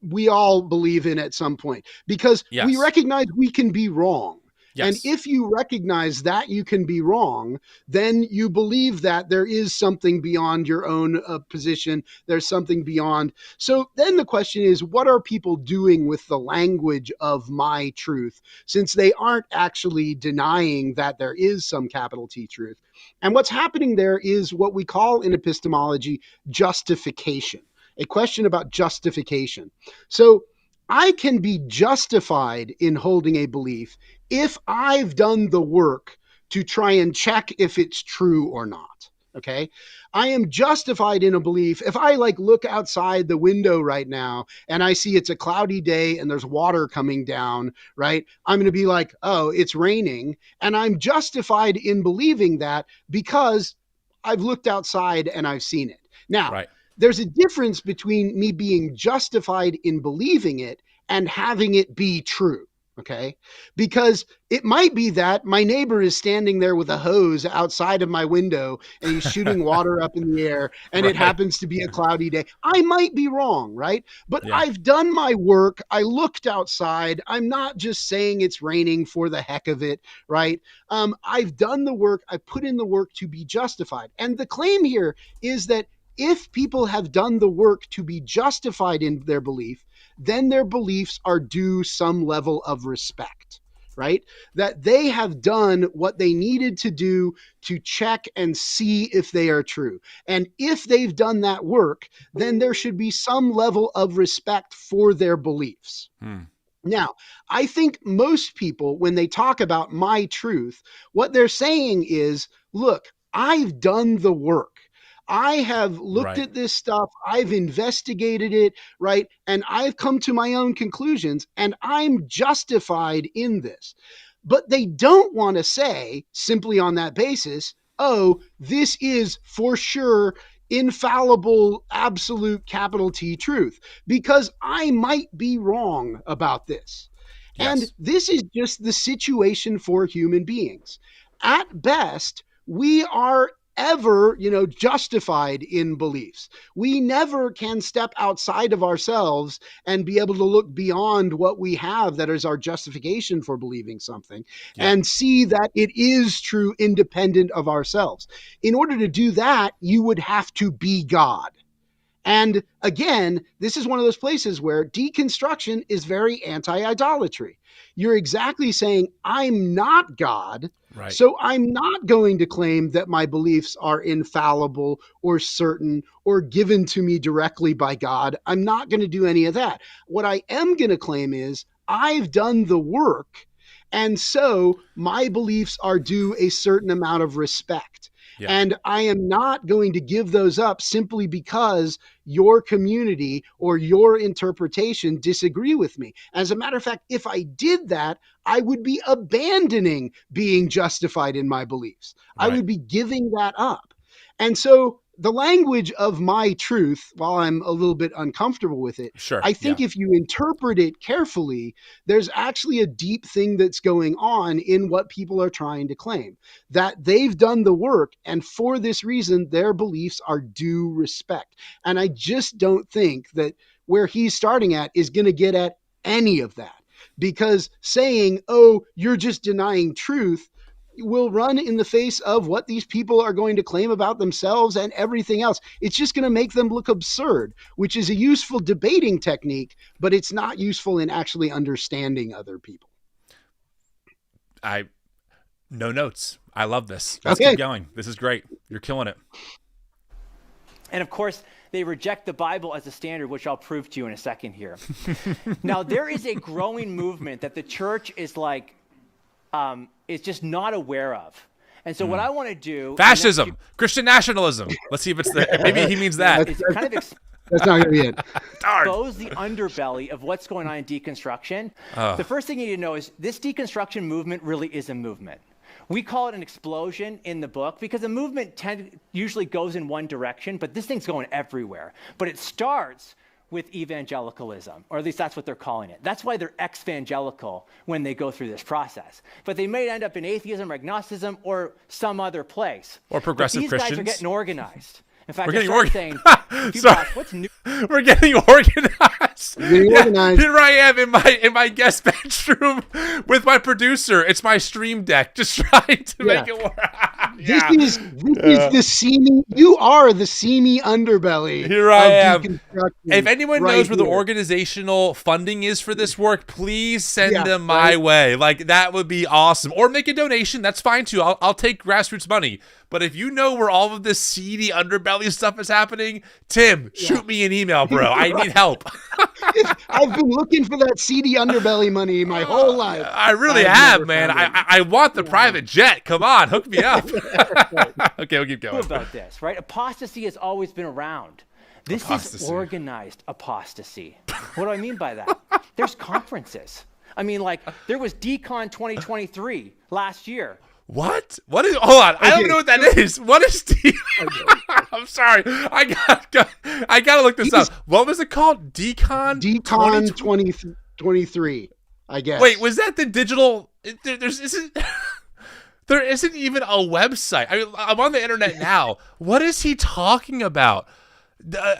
we all believe in at some point because we recognize we can be wrong. Yes. And if you recognize that you can be wrong, then you believe that there is something beyond your own position. There's something beyond. So then the question is, what are people doing with the language of my truth, since they aren't actually denying that there is some capital T truth? And what's happening there is what we call in epistemology justification, a question about justification. So I can be justified in holding a belief if I've done the work to try and check if it's true or not. Okay. I am justified in a belief. If I look outside the window right now and I see it's a cloudy day and there's water coming down, right? I'm going to be like, oh, it's raining. And I'm justified in believing that because I've looked outside and I've seen it. Now, there's a difference between me being justified in believing it and having it be true. Okay. Because it might be that my neighbor is standing there with a hose outside of my window and he's shooting water up in the air and it happens to be a cloudy day. I might be wrong, right? But I've done my work. I looked outside. I'm not just saying it's raining for the heck of it, right? I've done the work. I put in the work to be justified. And the claim here is that if people have done the work to be justified in their belief, then their beliefs are due some level of respect, right? That they have done what they needed to do to check and see if they are true. And if they've done that work, then there should be some level of respect for their beliefs. Now, I think most people, when they talk about my truth, what they're saying is, look, I've done the work. I have looked at this stuff. I've investigated it, right? And I've come to my own conclusions and I'm justified in this. But they don't want to say simply on that basis, oh, this is for sure infallible, absolute capital T truth, because I might be wrong about this. And Yes. this is just the situation for human beings. At best, we are ever, justified in beliefs. We never can step outside of ourselves and be able to look beyond what we have that is our justification for believing something Yeah. and see that it is true independent of ourselves. In order to do that, you would have to be God. And again, this is one of those places where deconstruction is very anti-idolatry. You're exactly saying, I'm not God, Right. so I'm not going to claim that my beliefs are infallible or certain or given to me directly by God. I'm not going to do any of that. What I am going to claim is I've done the work, and so my beliefs are due a certain amount of respect. Yeah. And I am not going to give those up simply because your community or your interpretation disagree with me. As a matter of fact, if I did that, I would be abandoning being justified in my beliefs. I Right. would be giving that up. And so the language of my truth, while I'm a little bit uncomfortable with it, Sure. I think Yeah. if you interpret it carefully, there's actually a deep thing that's going on in what people are trying to claim, that they've done the work, and for this reason, their beliefs are due respect. And I just don't think that where he's starting at is going to get at any of that, because saying, oh, you're just denying truth, will run in the face of what these people are going to claim about themselves and everything else. It's just going to make them look absurd, which is a useful debating technique, but it's not useful in actually understanding other people. No notes. I love this. Let's Okay. keep going. This is great. You're killing it. And of course, they reject the Bible as a standard, which I'll prove to you in a second here. Now, there is a growing movement that the church is is just not aware of. And so what I want to do... Fascism. Christian nationalism. Let's see if it's the... Maybe he means that. is kind of That's not going to be it. Darn. expose the underbelly of what's going on in deconstruction. The first thing you need to know is this deconstruction movement really is a movement. We call it an explosion in the book because a movement usually goes in one direction, but this thing's going everywhere. But it starts with evangelicalism, or at least that's what they're calling it. That's why they're exvangelical when they go through this process. But they may end up in atheism or agnosticism or some other place. Or progressive But these guys are Christians. getting organized. In fact, We're they getting start saying, Sorry. what's new? We're getting organized. Getting organized. Here I am in my guest bedroom with my producer. It's my stream deck, just trying to make it work. Yeah. This is the seamy. You are the seamy underbelly. Here I am. Deconstruction If anyone right knows where the here. organizational funding is for this work, please send Yeah, them my right. way. Like, that would be awesome. Or make a donation. That's fine too. I'll take grassroots money. But if you know where all of this seedy underbelly stuff is happening, Tim, shoot me an email, bro. I need help. I've been looking for that seedy underbelly money my whole life. I really I've have, never man. found it. I want the private jet. Come on, hook me up. Okay, we'll keep going. About this, right? Apostasy has always been around. This Apostasy. is organized apostasy. What do I mean by that? There's conferences. I mean, like, there was Decon 2023 last year. What? What is? Hold on. I don't Okay. know what that is. What is? I'm sorry. I gotta look this up. What was it called? Decon. Decon 2023, I guess. Wait, was that the digital? There isn't even a website. I mean, I'm on the internet now. What is he talking about?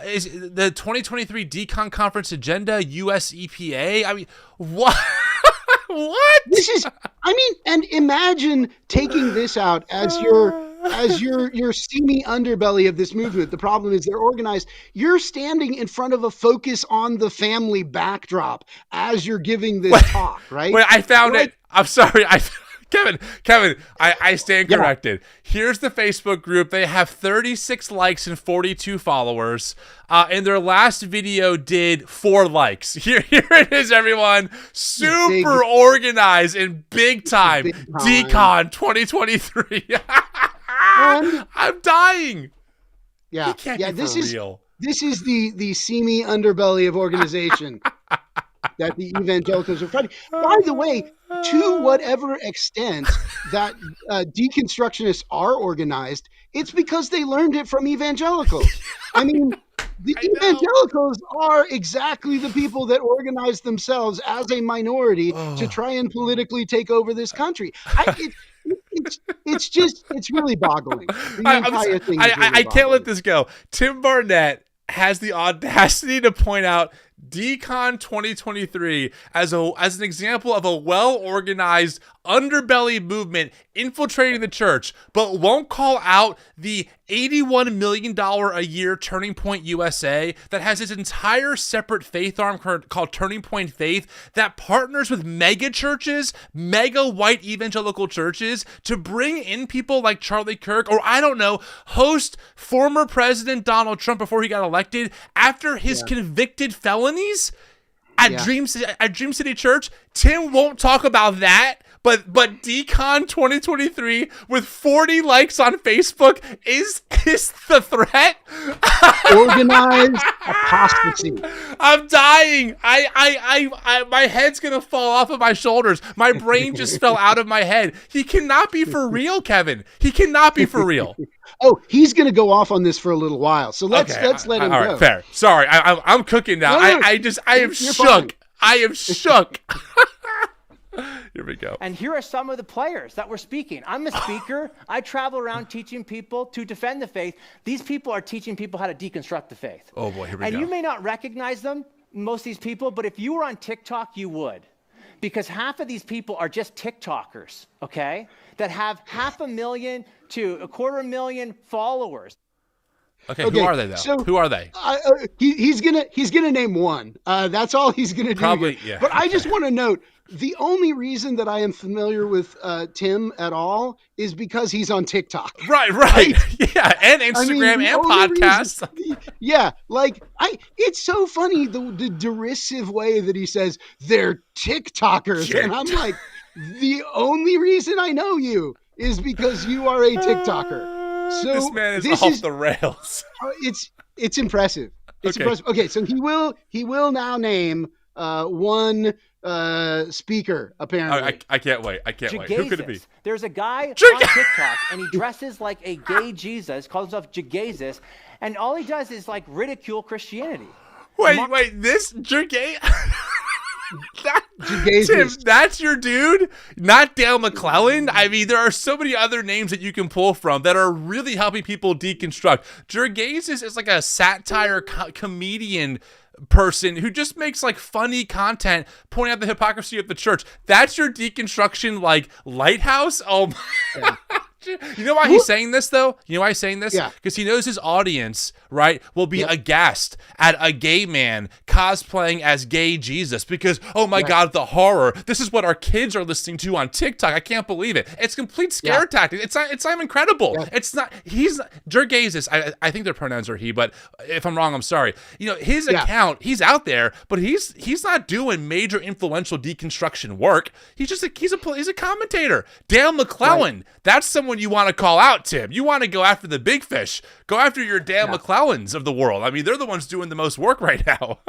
Is the 2023 Decon conference agenda US EPA? I mean, what? What? This is, I mean, and imagine taking this out as your seamy underbelly of this movement. The problem is they're organized. You're standing in front of a focus on the family backdrop as you're giving this talk, right? Wait, I found Right. it. I'm sorry. Kevin, I stand corrected. Here's the Facebook group. They have 36 likes and 42 followers. And their last video did 4 likes. Here it is, everyone. Super organized and big time. Big time. Decon 2023. I'm dying. Yeah, He can't yeah. be This for is real. the seamy underbelly of organization that the evangelicals are fighting. By the way, to whatever extent that deconstructionists are organized, It's because they learned it from evangelicals. I mean, the evangelicals are exactly the people that organized themselves as a minority to try and politically take over this country. It's really boggling. The entire thing is really I can't let this go. Tim Barnett has the audacity to point out Decon 2023 as an example of a well-organized underbelly movement infiltrating the church, but won't call out the $81 million a year Turning Point USA that has its entire separate faith arm called Turning Point Faith that partners with mega churches, mega white evangelical churches to bring in people like Charlie Kirk, or I don't know, host former President Donald Trump before he got elected after his convicted felonies at Dream City Church. Tim won't talk about that. But Decon 2023 with 40 likes on Facebook is the threat. Organized apostasy. I'm dying. I my head's gonna fall off of my shoulders. My brain just fell out of my head. He cannot be for real, Kevin. He cannot be for real. Oh, he's going to go off on this for a little while. So let's let him go. All right, fair. Sorry, I'm cooking now. No, I am shook. Fine. I am shook. Here we go. And here are some of the players that were speaking. I'm a speaker. I travel around teaching people to defend the faith. These people are teaching people how to deconstruct the faith. Oh boy, here we go. And you may not recognize them, most of these people, but if you were on TikTok, you would. Because half of these people are just TikTokers, okay? That have 500,000 to 250,000 followers. Okay, who are they though? So, who are they? He's gonna name one. That's all he's gonna do. Probably, here. yeah. But I just want to note the only reason that I am familiar with Tim at all is because he's on TikTok. Right. Yeah, and Instagram and podcasts. It's so funny the derisive way that he says they're TikTokers, and I'm like, the only reason I know you is because you are a TikToker. So this man is off the rails. It's impressive. It's impressive. Okay, so he will now name one speaker, apparently. I can't wait. Wait. Who could it be? There's a guy on TikTok, and he dresses like a gay Jesus, calls himself Jesus, and all he does is like ridicule Christianity. Wait, this Jergay? Jesus. Tim, that's your dude? Not Dale McClellan? I mean, there are so many other names that you can pull from that are really helping people deconstruct. Jergazis is like a satire comedian person who just makes like funny content pointing out the hypocrisy of the church. That's your deconstruction like lighthouse? Oh my You know why he's saying this though? You know why he's saying this? Yeah. Because he knows his audience, right, will be aghast at a gay man cosplaying as gay Jesus because, oh my God, the horror. This is what our kids are listening to on TikTok. I can't believe it. It's complete scare tactic. It's not incredible. Yeah. It's not, he's, Jergazis, I think their pronouns are he, but if I'm wrong, I'm sorry. You know, his account, he's out there, but he's not doing major influential deconstruction work. He's just he's a commentator. Dale McClellan, that's someone you want to call out, Tim. You want to go after the big fish. Go after your Dale McClellans of the world. I mean, they're the ones doing the most work right now.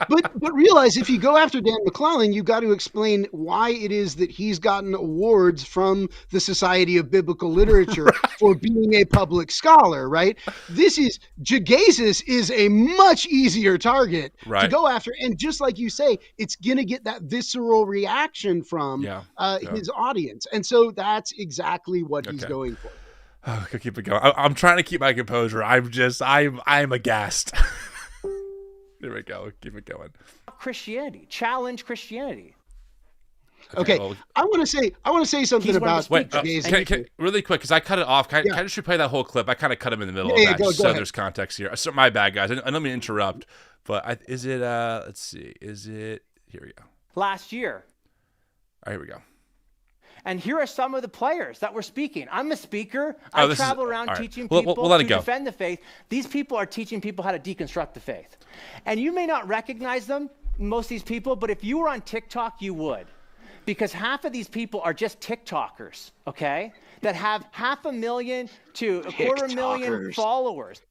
but realize if you go after Dan McClellan, you got to explain why it is that he's gotten awards from the Society of Biblical Literature for being a public scholar, right? Jergazis is a much easier target to go after. And just like you say, it's going to get that visceral reaction from his audience. And so that's exactly what he's going for. Oh, I could keep it going. I'm trying to keep my composure. I'm aghast. There we go. Keep it going. Christianity. Challenge Christianity. Okay. Well, I want to say something about really quick because I cut it off. Can I just replay that whole clip? I kind of cut him in the middle of that, go so ahead. There's context here. So my bad, guys. I don't mean to interrupt, but is it? Let's see. Is it? Here we go. Last year. All right, here we go. And here are some of the players that were speaking. I'm a speaker. I travel around teaching people to defend the faith. These people are teaching people how to deconstruct the faith. And you may not recognize them, most of these people, but if you were on TikTok, you would. Because half of these people are just TikTokers, okay? That have 500,000 to 250,000 followers.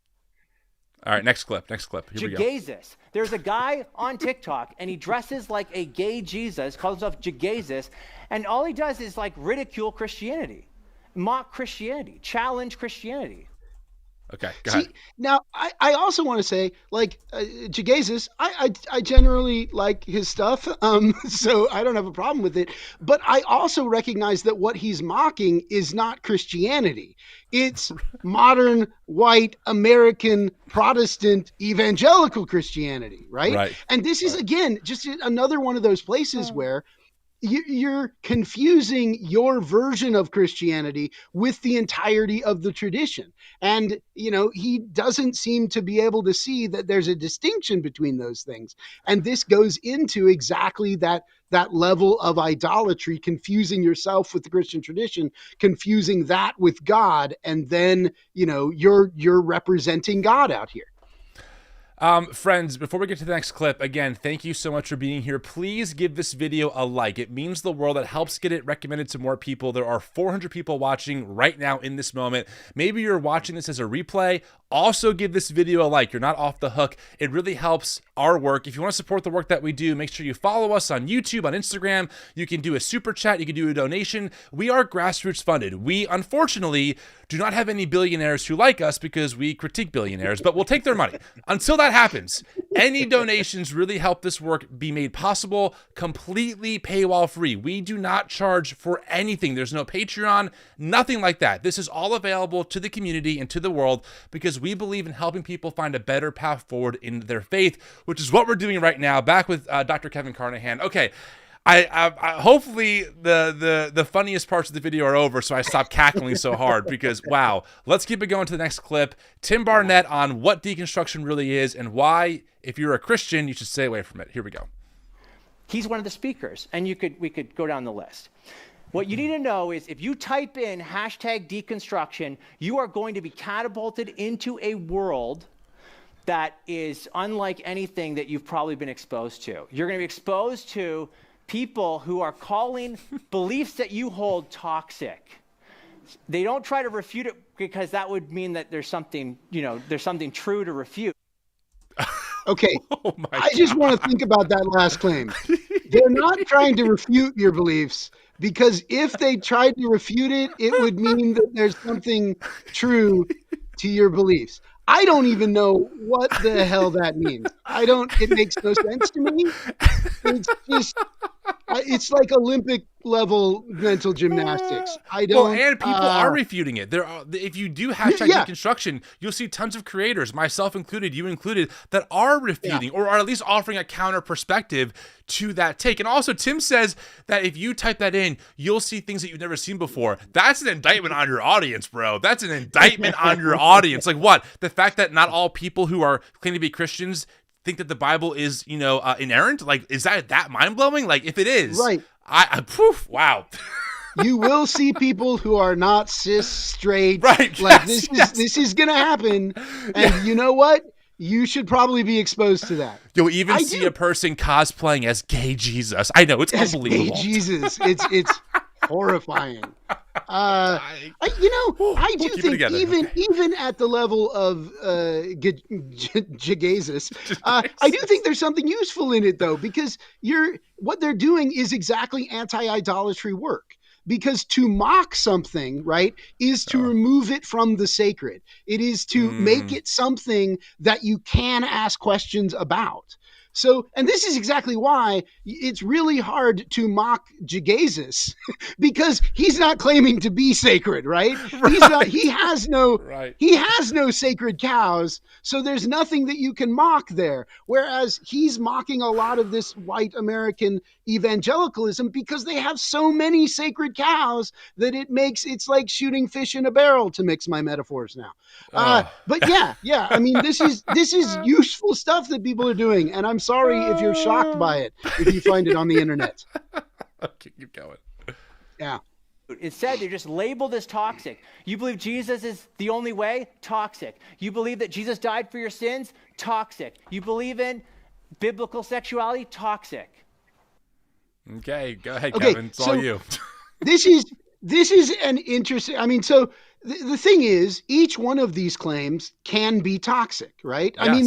All right, next clip. Here we go. Jergazis. There's a guy on TikTok, and he dresses like a gay Jesus, calls himself Jesus, and all he does is like ridicule Christianity. mock Christianity, challenge Christianity. Okay, go ahead. Now, I also want to say, like, Jesus, I generally like his stuff, so I don't have a problem with it. But I also recognize that what he's mocking is not Christianity. It's modern, white, American, Protestant, evangelical Christianity, right? Right. And this is, again, just another one of those places where you're confusing your version of Christianity with the entirety of the tradition. And, he doesn't seem to be able to see that there's a distinction between those things. And this goes into exactly that level of idolatry, confusing yourself with the Christian tradition, confusing that with God. And then, you're representing God out here. Friends, before we get to the next clip, again, thank you so much for being here. Please give this video a like. It means the world. It helps get it recommended to more people. There are 400 people watching right now in this moment. Maybe you're watching this as a replay. Also give this video a like. You're not off the hook. It really helps our work. If you want to support the work that we do, make sure you follow us on YouTube, on Instagram. You can do a super chat. You can do a donation. We are grassroots funded. We, unfortunately, do not have any billionaires who like us because we critique billionaires, but we'll take their money. Until that happens, any donations really help this work be made possible, completely paywall free. We do not charge for anything. There's no Patreon, nothing like that. This is all available to the community and to the world because we believe in helping people find a better path forward in their faith, which is what we're doing right now. Back with Dr. Kevin Carnahan. Okay. I hopefully the funniest parts of the video are over, so I stop cackling so hard because, wow. Let's keep it going to the next clip. Tim Barnett on what deconstruction really is and why, if you're a Christian, you should stay away from it. Here we go. He's one of the speakers, and we could go down the list. What you need to know is if you type in #deconstruction, you are going to be catapulted into a world that is unlike anything that you've probably been exposed to. You're going to be exposed to people who are calling beliefs that you hold toxic. They don't try to refute it because that would mean that there's something true to refute. Okay, I just want to think about that last claim. They're not trying to refute your beliefs because if they tried to refute it, it would mean that there's something true to your beliefs. I don't even know what the hell that means. It makes no sense to me. It's just, it's like Olympic level mental gymnastics. And people are refuting it. If you do #deconstruction, you'll see tons of creators, myself included, you included, that are refuting or are at least offering a counter perspective to that take. And also, Tim says that if you type that in, you'll see things that you've never seen before. That's an indictment on your audience, bro. That's an indictment on your audience. Like what? The fact that not all people who are claiming to be Christians think that the Bible is, inerrant? Like, is that mind-blowing? Like, if it is, right. Wow. You will see people who are not cis straight. Right. Like this is gonna happen. And you know what? You should probably be exposed to that. You'll even see a person cosplaying as gay Jesus. I know, it's unbelievable. Gay Jesus. It's horrifying. I do think even at the level of Jesus, I do think there's something useful in it though, because what they're doing is exactly anti-idolatry work. Because to mock something, right, is to remove it from the sacred. It is to make it something that you can ask questions about. So, and this is exactly why it's really hard to mock Jesus because he's not claiming to be sacred, right? He has no sacred cows. So there's nothing that you can mock there. Whereas he's mocking a lot of this white American evangelicalism because they have so many sacred cows that it's like shooting fish in a barrel, to mix my metaphors now. But yeah. I mean, this is useful stuff that people are doing. And I'm sorry if you're shocked by it, if you find it on the internet. Okay, keep going. Yeah. Instead, they just labeled as toxic. You believe Jesus is the only way? Toxic. You believe that Jesus died for your sins? Toxic. You believe in biblical sexuality? Toxic. Okay, go ahead, Kevin. It's all you. This is an interesting, so the thing is, each one of these claims can be toxic, right? Yes. I mean,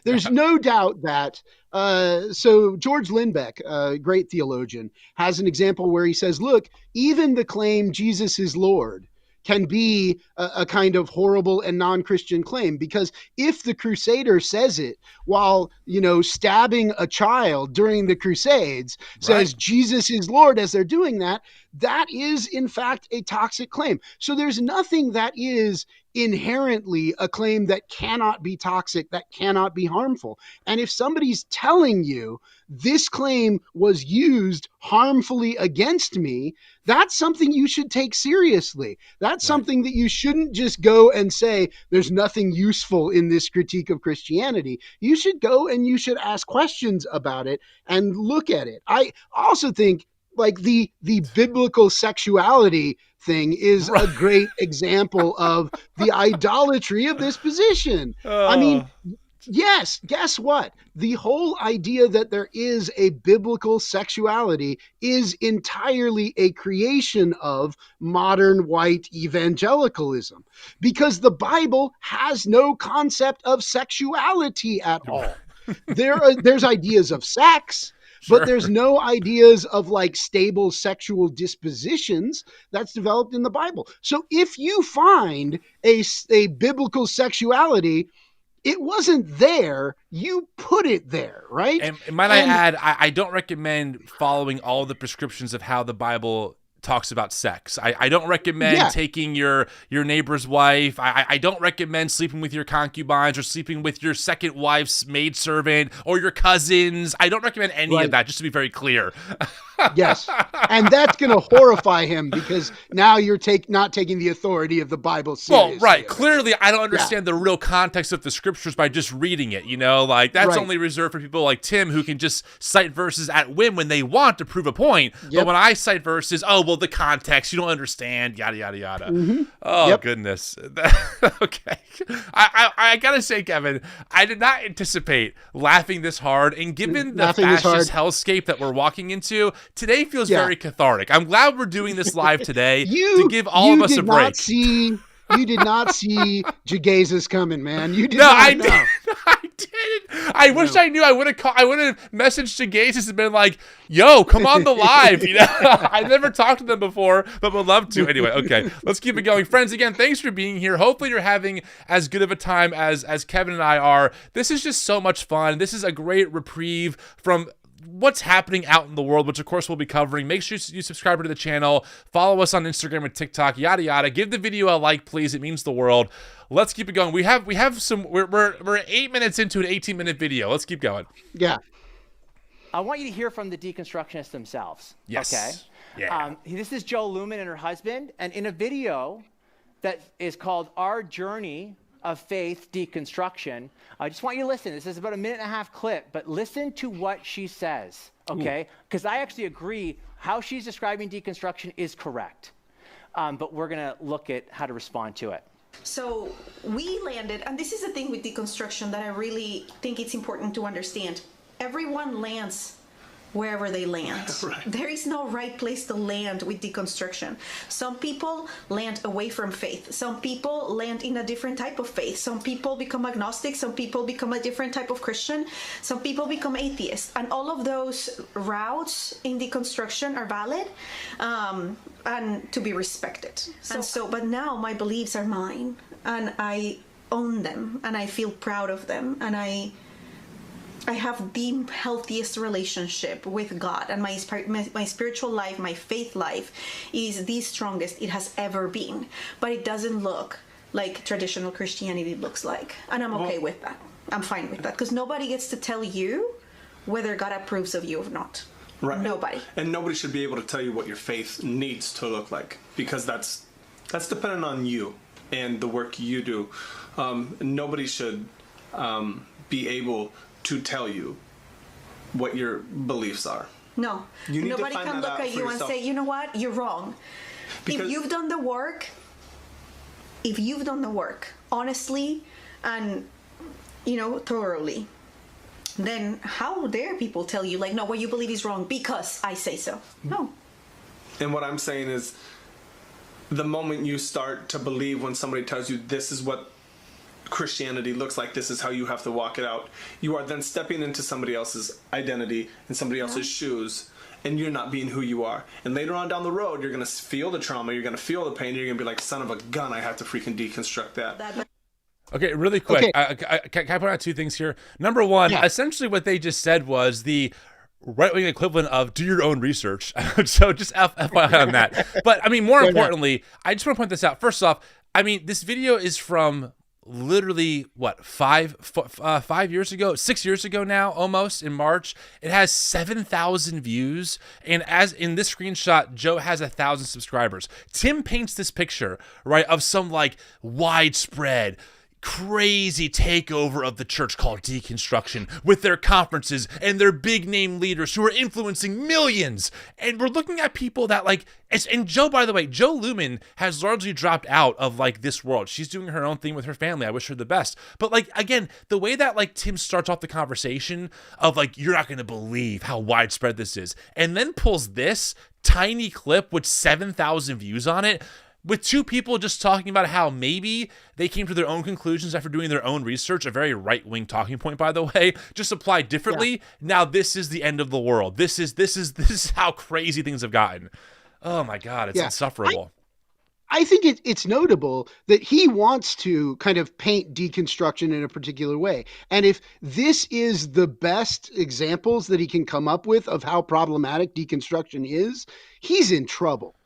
there's no doubt that, so George Lindbeck, a great theologian, has an example where he says, look, even the claim Jesus is Lord can be a kind of horrible and non-Christian claim. Because if the Crusader says it while, stabbing a child during the Crusades, says Jesus is Lord as they're doing that, that is in fact a toxic claim. So there's nothing that is inherently a claim that cannot be toxic, that cannot be harmful. And if somebody's telling you this claim was used harmfully against me, that's something you should take seriously. That's something that you shouldn't just go and say, there's nothing useful in this critique of Christianity. You should go and you should ask questions about it and look at it. I also think like the biblical sexuality thing is a great example of the idolatry of this position. I mean, yes, guess what? The whole idea that there is a biblical sexuality is entirely a creation of modern white evangelicalism, because the Bible has no concept of sexuality at all. There's ideas of sex, but there's no ideas of like stable sexual dispositions that's developed in the Bible. So if you find a biblical sexuality, it wasn't there, you put it there, right? And might I add, I don't recommend following all the prescriptions of how the Bible talks about sex. I don't recommend taking your neighbor's wife. I don't recommend sleeping with your concubines or sleeping with your second wife's maidservant or your cousins. I don't recommend any of that, just to be very clear. Yes. And that's going to horrify him, because now you're not taking the authority of the Bible seriously. Well, right. Clearly, I don't understand the real context of the scriptures by just reading it, Like, that's only reserved for people like Tim, who can just cite verses at whim when they want to prove a point. But when I cite verses, the context, you don't understand, yada, yada, yada. Mm-hmm. Oh, goodness. Okay. I got to say, Kevin, I did not anticipate laughing this hard. And given the fascist hellscape that we're walking into, today feels very cathartic. I'm glad we're doing this live today to give all of us a break. You did not see Jagazis coming, man. You did not. I didn't. I wish I knew. I would have messaged Jagazis and been like, "Yo, come on the live." I've never talked to them before, but would love to. Anyway, okay, let's keep it going, friends. Again, thanks for being here. Hopefully, you're having as good of a time as Kevin and I are. This is just so much fun. This is a great reprieve from what's happening out in the world, which of course we'll be covering. Make sure you subscribe to the channel, follow us on Instagram and TikTok, yada yada. Give the video a like, please. It means the world. Let's keep it going. We have some. We're 8 minutes into an 18-minute video. Let's keep going. Yeah. I want you to hear from the deconstructionists themselves. Yes. Okay. Yeah. This is Jo Luhmann and her husband, and in a video that is called "Our Journey of Faith Deconstruction," I just want you to listen. This is about a 1.5-minute clip, but listen to what she says, okay? Because I actually agree how she's describing deconstruction is correct. But we're going to look at how to respond to it. So we landed, and this is the thing with deconstruction that I really think it's important to understand. Everyone lands wherever they land. Right. There is no right place to land with deconstruction. Some people land away from faith. Some people land in a different type of faith. Some people become agnostic. Some people become a different type of Christian. Some people become atheists. And all of those routes in deconstruction are valid and to be respected. But now my beliefs are mine, and I own them, and I feel proud of them, and I have the healthiest relationship with God, and my spiritual life, my faith life is the strongest it has ever been. But it doesn't look like traditional Christianity looks like. And I'm okay with that. I'm fine with that, because nobody gets to tell you whether God approves of you or not. Right. Nobody. And nobody should be able to tell you what your faith needs to look like, because that's dependent on you and the work you do. Nobody should be able to tell you what your beliefs are. No. Nobody can look at you and say, you know what, you're wrong. Because if you've done the work honestly and thoroughly, then how dare people tell you, like, no, what you believe is wrong because I say so? No. And what I'm saying is, the moment you start to believe when somebody tells you this is what Christianity looks like, this is how you have to walk it out, you are then stepping into somebody else's identity and somebody else's shoes, and you're not being who you are. And later on down the road, you're going to feel the trauma, you're going to feel the pain, and you're going to be like, son of a gun, I have to freaking deconstruct that. Okay, really quick. Okay. Can I point out two things here? Number one, essentially what they just said was the right-wing equivalent of do your own research. So just FYI on that. But I mean, more importantly, I just want to point this out. First off, I mean, this video is from literally what 5 years ago, 6 years ago now, almost, in March. It has 7,000 views, and as in this screenshot, Joe has 1,000 subscribers. Tim paints this picture, right, of some like widespread crazy takeover of the church called Deconstruction, with their conferences and their big name leaders who are influencing millions. And we're looking at people that like, and Joe, by the way, Joe Lumen has largely dropped out of like this world. She's doing her own thing with her family. I wish her the best. But like, again, the way that like Tim starts off the conversation of like, you're not going to believe how widespread this is, and then pulls this tiny clip with 7,000 views on it, with two people just talking about how maybe they came to their own conclusions after doing their own research, a very right-wing talking point, by the way, just applied differently. Yeah. Now this is the end of the world. This is how crazy things have gotten. Oh my God, it's insufferable. I think it's notable that he wants to kind of paint deconstruction in a particular way. And if this is the best examples that he can come up with of how problematic deconstruction is, he's in trouble.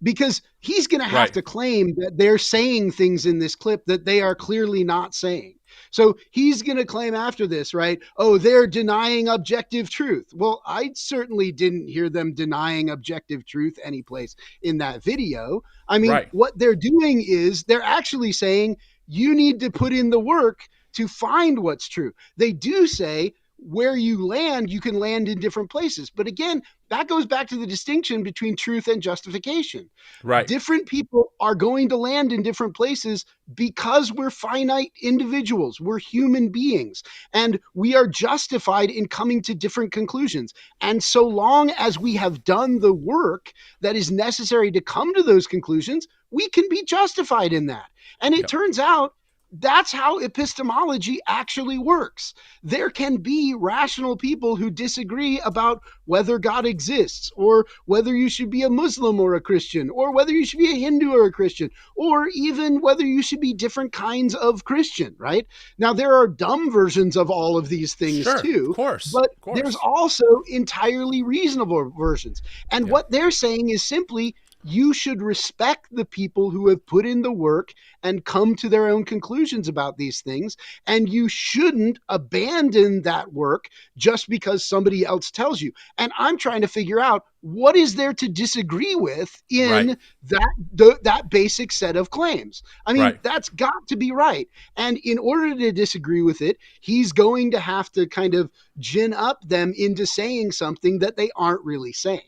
Because he's going to have to claim that they're saying things in this clip that they are clearly not saying. So he's going to claim after this, right? Oh, they're denying objective truth. Well, I certainly didn't hear them denying objective truth anyplace in that video. I mean, what they're doing is they're actually saying you need to put in the work to find what's true. They do say where you land, you can land in different places. But again, that goes back to the distinction between truth and justification. Right. Different people are going to land in different places because we're finite individuals. We're human beings, and we are justified in coming to different conclusions. And so long as we have done the work that is necessary to come to those conclusions, we can be justified in that. And it turns out that's how epistemology actually works. There can be rational people who disagree about whether God exists, or whether you should be a Muslim or a Christian, or whether you should be a Hindu or a Christian, or even whether you should be different kinds of Christian, right? Now, there are dumb versions of all of these things too, of course, but there's also entirely reasonable versions. And what they're saying is simply, you should respect the people who have put in the work and come to their own conclusions about these things. And you shouldn't abandon that work just because somebody else tells you. And I'm trying to figure out, what is there to disagree with in that basic set of claims? I mean, that's got to be right. And in order to disagree with it, he's going to have to kind of gin up them into saying something that they aren't really saying.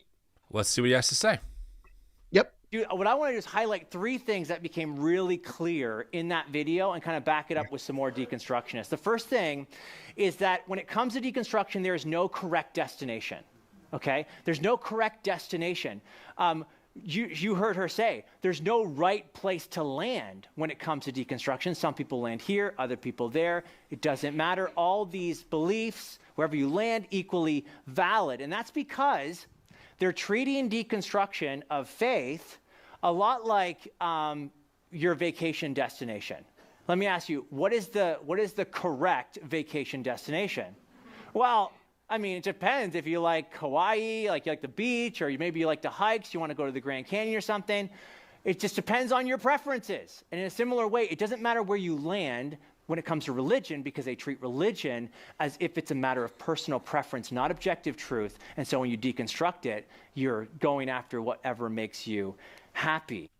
Let's see what he has to say. Dude, what I want to do is highlight 3 things that became really clear in that video and kind of back it up with some more deconstructionists. The first thing is that when it comes to deconstruction, there is no correct destination, okay? There's no correct destination. You heard her say, there's no right place to land when it comes to deconstruction. Some people land here, other people there. It doesn't matter. All these beliefs, wherever you land, equally valid. And that's because they're treating deconstruction of faith a lot like your vacation destination. Let me ask you, what is the correct vacation destination? Well, I mean, it depends. If you like Hawaii, like you like the beach, or maybe you like the hikes, you want to go to the Grand Canyon or something. It just depends on your preferences. And in a similar way, it doesn't matter where you land when it comes to religion, because they treat religion as if it's a matter of personal preference, not objective truth. And so when you deconstruct it, you're going after whatever makes you happy.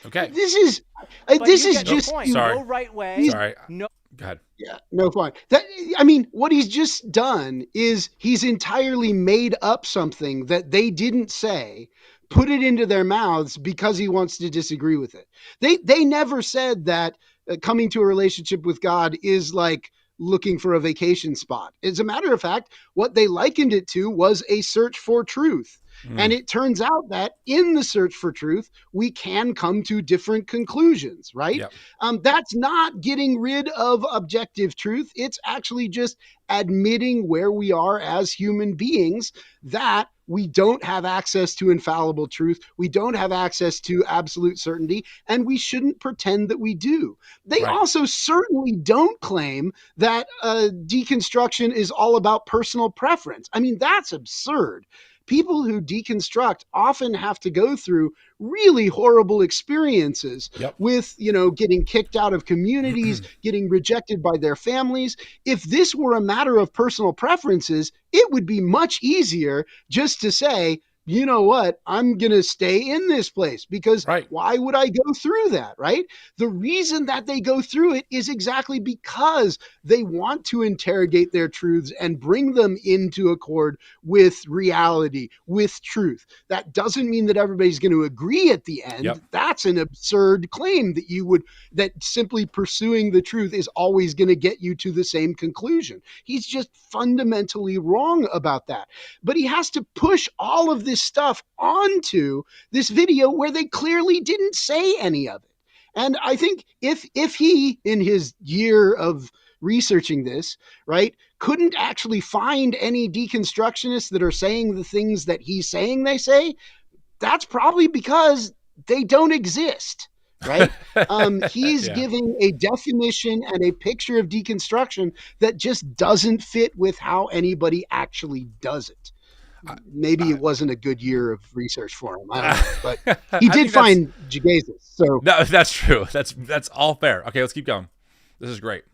Okay. This is just no right way. Sorry. No. Go ahead. Yeah, no fine. I mean, what he's just done is he's entirely made up something that they didn't say, put it into their mouths because he wants to disagree with it. They never said that coming to a relationship with God is like looking for a vacation spot. As a matter of fact, what they likened it to was a search for truth. And it turns out that in the search for truth, we can come to different conclusions, right? Yep. That's not getting rid of objective truth. It's actually just admitting where we are as human beings, that We don't have access to infallible truth. We don't have access to absolute certainty, and we shouldn't pretend that we do. They also certainly don't claim that deconstruction is all about personal preference. I mean, that's absurd. People who deconstruct often have to go through really horrible experiences with, getting kicked out of communities, getting rejected by their families. If this were a matter of personal preferences, it would be much easier just to say, you know what, I'm going to stay in this place because why would I go through that, right? The reason that they go through it is exactly because they want to interrogate their truths and bring them into accord with reality, with truth. That doesn't mean that everybody's going to agree at the end. That's an absurd claim that simply pursuing the truth is always going to get you to the same conclusion. He's just fundamentally wrong about that. But he has to push all of this stuff onto this video where they clearly didn't say any of it. And I think if he, in his year of researching this, couldn't actually find any deconstructionists that are saying the things that he's saying they say, that's probably because they don't exist. Right? He's giving a definition and a picture of deconstruction that just doesn't fit with how anybody actually does it. Maybe it wasn't a good year of research for him. I don't know, but he did find Jesus. So no, that's true. That's all fair. Okay, let's keep going. This is great.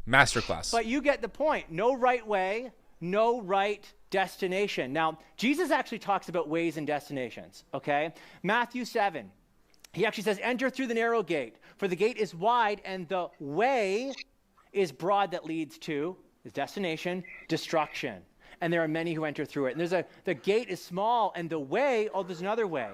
Masterclass. But you get the point. No right way, no right destination. Now, Jesus actually talks about ways and destinations, okay? Matthew 7. He actually says, enter through the narrow gate, for the gate is wide and the way is broad that leads to his destination, destruction. And there are many who enter through it. And the gate is small and the way, there's another way.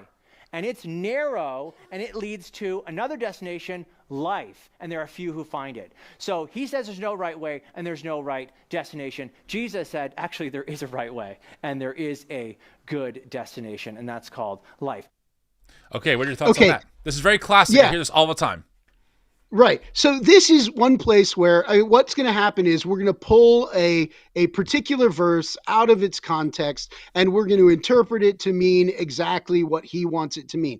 And it's narrow and it leads to another destination, life. And there are few who find it. So he says there's no right way and there's no right destination. Jesus said, actually, there is a right way and there is a good destination, and that's called life. Okay, what are your thoughts on that? This is very classic. I hear this all the time. Right. So this is one place where what's going to happen is we're going to pull a particular verse out of its context and we're going to interpret it to mean exactly what he wants it to mean.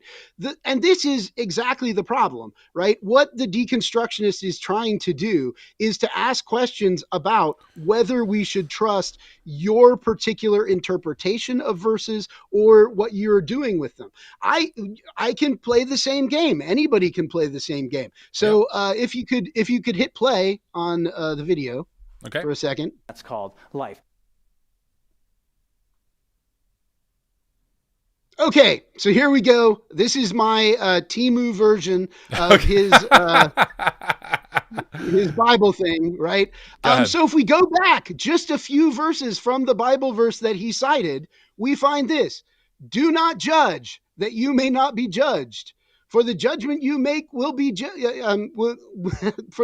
And this is exactly the problem, right? What the deconstructionist is trying to do is to ask questions about whether we should trust your particular interpretation of verses or what you're doing with them. I can play the same game. Anybody can play the same game. So if you could hit play on the video for a second. That's called life. Okay, so here we go. This is my Timu version of his Bible thing, right? So if we go back just a few verses from the Bible verse that he cited, we find this: do not judge, that you may not be judged. For the judgment you make for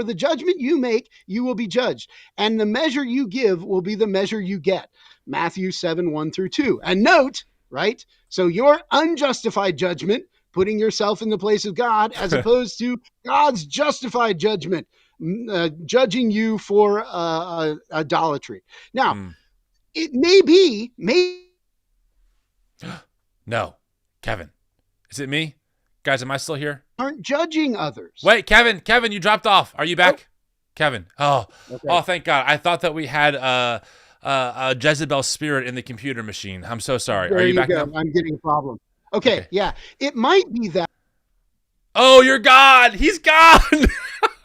the judgment you make, you will be judged. And the measure you give will be the measure you get. Matthew 7:1-2. And note, right? So your unjustified judgment, putting yourself in the place of God, as opposed to God's justified judgment, judging you for idolatry. Now, it may No, Kevin, is it me? Guys, am I still here? Aren't judging others. Wait, Kevin, you dropped off. Are you back? Kevin. Oh, thank God. I thought that we had a Jezebel spirit in the computer machine. I'm so sorry. Are you back now? I'm getting a problem. Okay, yeah. It might be that. Oh, you're gone. He's gone.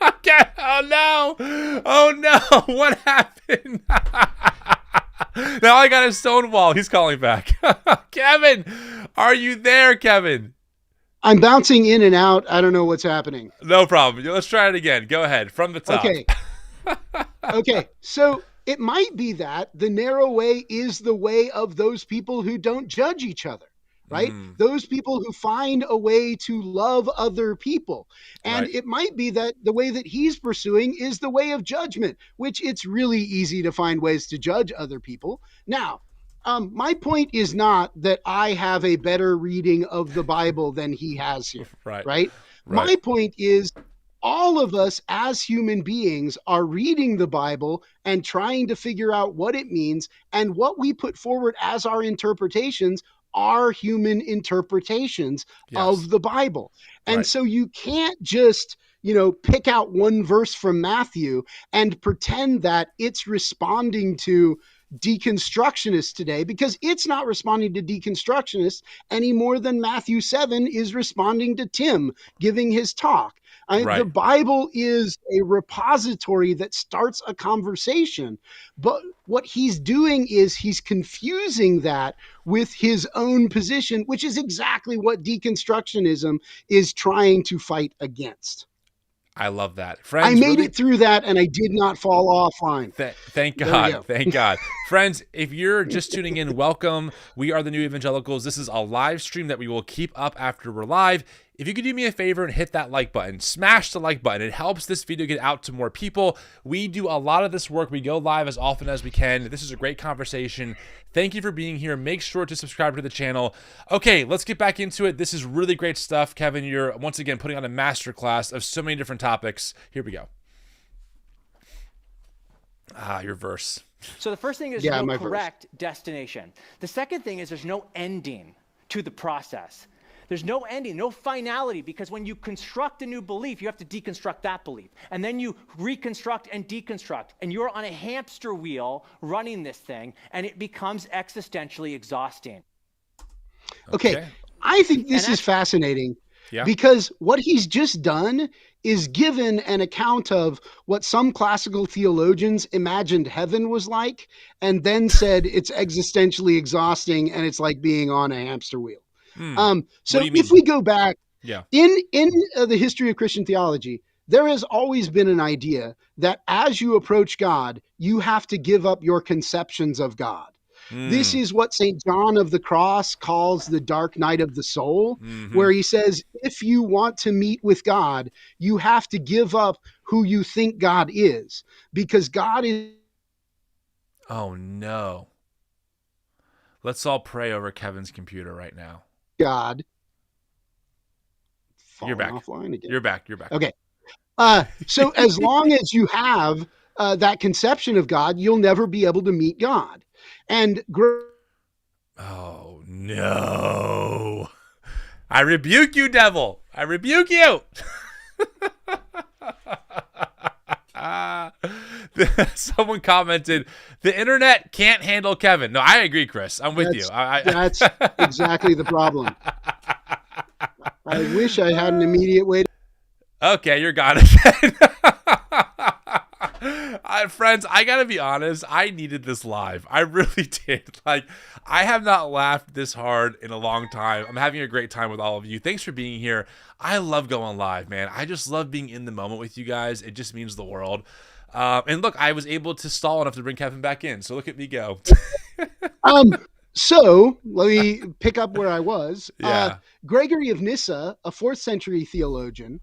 Okay. Oh, no. What happened? Now I got a Stonewall. He's calling back. Kevin, are you there, Kevin? I'm bouncing in and out. I don't know what's happening. No problem. Let's try it again. Go ahead. From the top. Okay. So it might be that the narrow way is the way of those people who don't judge each other, right? Those people who find a way to love other people. And it might be that the way that he's pursuing is the way of judgment, which it's really easy to find ways to judge other people. Now, my point is not that I have a better reading of the Bible than he has here, right? My point is all of us as human beings are reading the Bible and trying to figure out what it means, and what we put forward as our interpretations are human interpretations of the Bible. And Right. so you can't just, pick out one verse from Matthew and pretend that it's responding to deconstructionists today, because it's not responding to deconstructionists any more than Matthew 7 is responding to Tim giving his talk. The Bible is a repository that starts a conversation, but what he's doing is he's confusing that with his own position, which is exactly what deconstructionism is trying to fight against. I love that. Friends, I made it through that and I did not fall offline. Thank God. Thank God. Friends, if you're just tuning in, welcome. We are the New Evangelicals. This is a live stream that we will keep up after we're live. If you could do me a favor and hit that like button, smash the like button. It helps this video get out to more people. We do a lot of this work. We go live as often as we can. This is a great conversation. Thank you for being here. Make sure to subscribe to the channel. Okay, let's get back into it. This is really great stuff. Kevin, you're once again putting on a masterclass of so many different topics. Here we go. Your verse. So the first thing is no correct destination. The second thing is there's no ending to the process. There's no ending, no finality, because when you construct a new belief, you have to deconstruct that belief. And then you reconstruct and deconstruct. And you're on a hamster wheel running this thing, and it becomes existentially exhausting. Okay. I think this is fascinating because what he's just done is given an account of what some classical theologians imagined heaven was like, and then said it's existentially exhausting and it's like being on a hamster wheel. So if we go back in the history of Christian theology, there has always been an idea that as you approach God, you have to give up your conceptions of God. This is what St. John of the Cross calls the dark night of the soul, where he says, if you want to meet with God, you have to give up who you think God is, because God is... Oh, no. Let's all pray over Kevin's computer right now. God. You're back. Offline again. You're back. Okay. So as long as you have that conception of God, you'll never be able to meet God. And oh, no. I rebuke you, devil. I rebuke you. Someone commented, the internet can't handle Kevin. No, I agree, Chris. I'm with you. That's exactly the problem. I wish I had an immediate way to... Okay, you're gone again. Friends, I gotta be honest, I needed this live. I really did. Like, I have not laughed this hard in a long time. I'm having a great time with all of you. Thanks for being here. I love going live, man. I just love being in the moment with you guys. It just means the world. And look, I was able to stall enough to bring Kevin back in. So look at me go. So let me pick up where I was. Gregory of Nyssa, a 4th century theologian,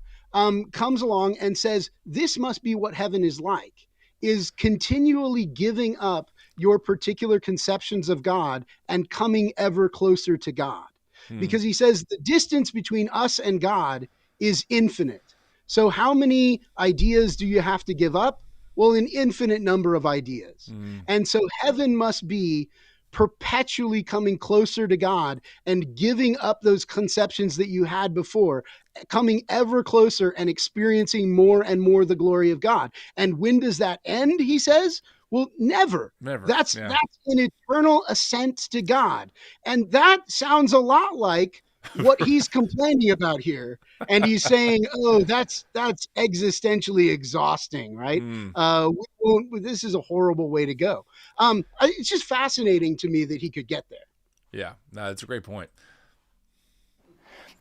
comes along and says, this must be what heaven is like, is continually giving up your particular conceptions of God and coming ever closer to God. Because he says the distance between us and God is infinite. So how many ideas do you have to give up? Well, an infinite number of ideas. And so heaven must be perpetually coming closer to God and giving up those conceptions that you had before, coming ever closer and experiencing more and more the glory of God. And when does that end, he says? Well, never. That's an eternal ascent to God. And that sounds a lot like what he's complaining about here. And he's saying, oh, that's existentially exhausting, right? This is a horrible way to go. It's just fascinating to me that he could get there. Yeah, no, that's a great point.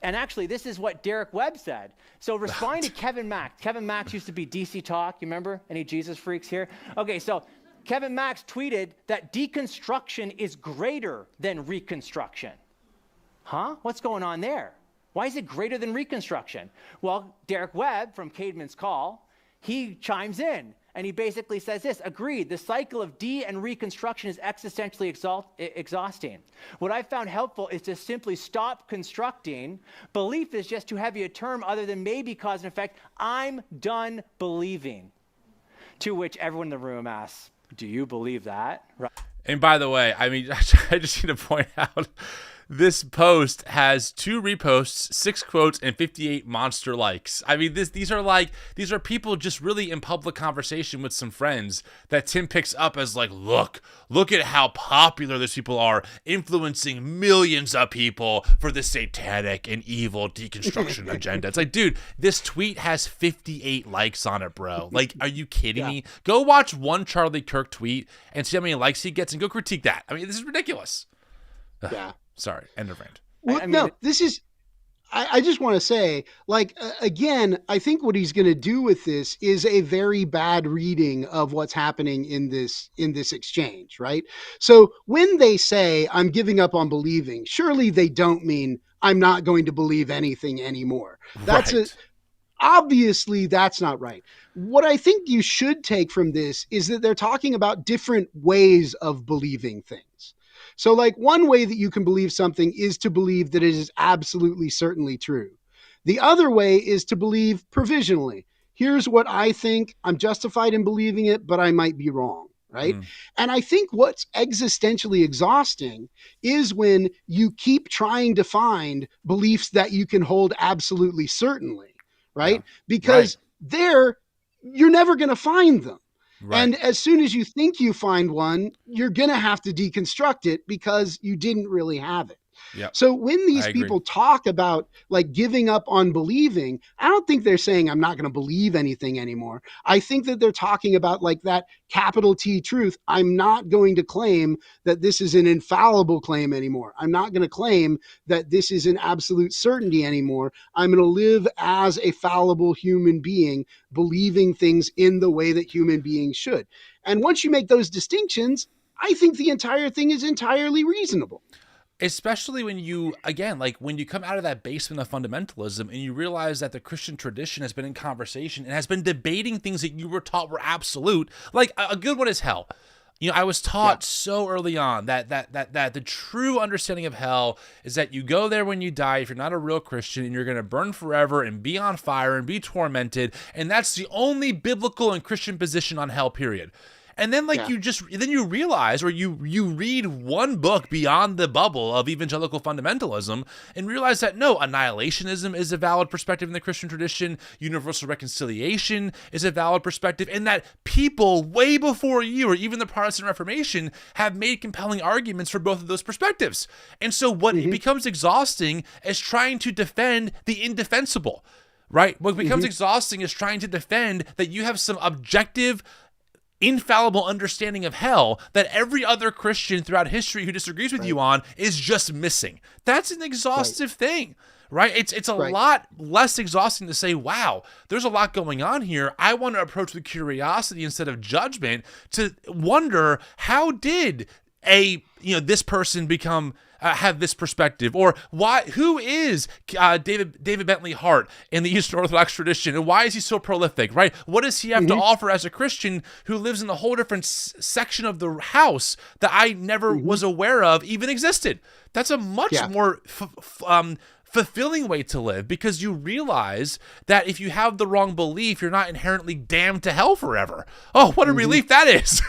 And actually, this is what Derek Webb said. So responding to Kevin Max. Kevin Max used to be DC Talk. You remember? Any Jesus freaks here? Okay, so Kevin Max tweeted that deconstruction is greater than reconstruction. Huh? What's going on there? Why is it greater than reconstruction? Well, Derek Webb from Caedmon's Call, he chimes in And he basically says this: agreed, the cycle of and reconstruction is existentially exhausting. What I found helpful is to simply stop constructing. Belief is just too heavy a term other than maybe cause and effect. I'm done believing. To which everyone in the room asks, do you believe that? Right. And by the way, I mean, I just need to point out, this post has 2 reposts, 6 quotes, and 58 monster likes. I mean, these are people just really in public conversation with some friends that Tim picks up as like, look at how popular these people are, influencing millions of people for the satanic and evil deconstruction agenda. It's like, dude, this tweet has 58 likes on it, bro. Like, are you kidding me? Go watch one Charlie Kirk tweet and see how many likes he gets and go critique that. I mean, this is ridiculous. Yeah. Sorry, end of rant. Well, no, this is, I just want to say, like, again, I think what he's going to do with this is a very bad reading of what's happening in this exchange, right? So when they say, I'm giving up on believing, surely they don't mean I'm not going to believe anything anymore. Obviously, that's not right. What I think you should take from this is that they're talking about different ways of believing things. So like one way that you can believe something is to believe that it is absolutely certainly true. The other way is to believe provisionally. Here's what I think. I'm justified in believing it, but I might be wrong, right? And I think what's existentially exhausting is when you keep trying to find beliefs that you can hold absolutely certainly, right? Because you're never going to find them. Right. And as soon as you think you find one, you're going to have to deconstruct it because you didn't really have it. Yep. So when these people talk about like giving up on believing, I don't think they're saying I'm not going to believe anything anymore. I think that they're talking about like that capital T truth. I'm not going to claim that this is an infallible claim anymore. I'm not going to claim that this is an absolute certainty anymore. I'm going to live as a fallible human being, believing things in the way that human beings should. And once you make those distinctions, I think the entire thing is entirely reasonable. Especially when you, again, like when you come out of that basement of fundamentalism and you realize that the Christian tradition has been in conversation and has been debating things that you were taught were absolute. Like a good one is hell. You know, I was taught so early on that the true understanding of hell is that you go there when you die if you're not a real Christian and you're going to burn forever and be on fire and be tormented. And that's the only biblical and Christian position on hell, period. And then like then you realize, or you read one book beyond the bubble of evangelical fundamentalism and realize that no, annihilationism is a valid perspective in the Christian tradition, universal reconciliation is a valid perspective, and that people way before you or even the Protestant Reformation have made compelling arguments for both of those perspectives. And so what becomes exhausting is trying to defend the indefensible, right? What becomes exhausting is trying to defend that you have some objective, infallible understanding of hell that every other Christian throughout history who disagrees with you on is just missing. That's an exhaustive thing, right? It's a lot less exhausting to say, wow, there's a lot going on here. I want to approach with curiosity instead of judgment to wonder, how did this person become have this perspective, or who is David Bentley Hart in the Eastern Orthodox tradition, and why is he so prolific, right? What does he have to offer as a Christian who lives in a whole different section of the house that I never was aware of even existed? That's a much more fulfilling way to live, because you realize that if you have the wrong belief, you're not inherently damned to hell forever. Oh, what a relief that is.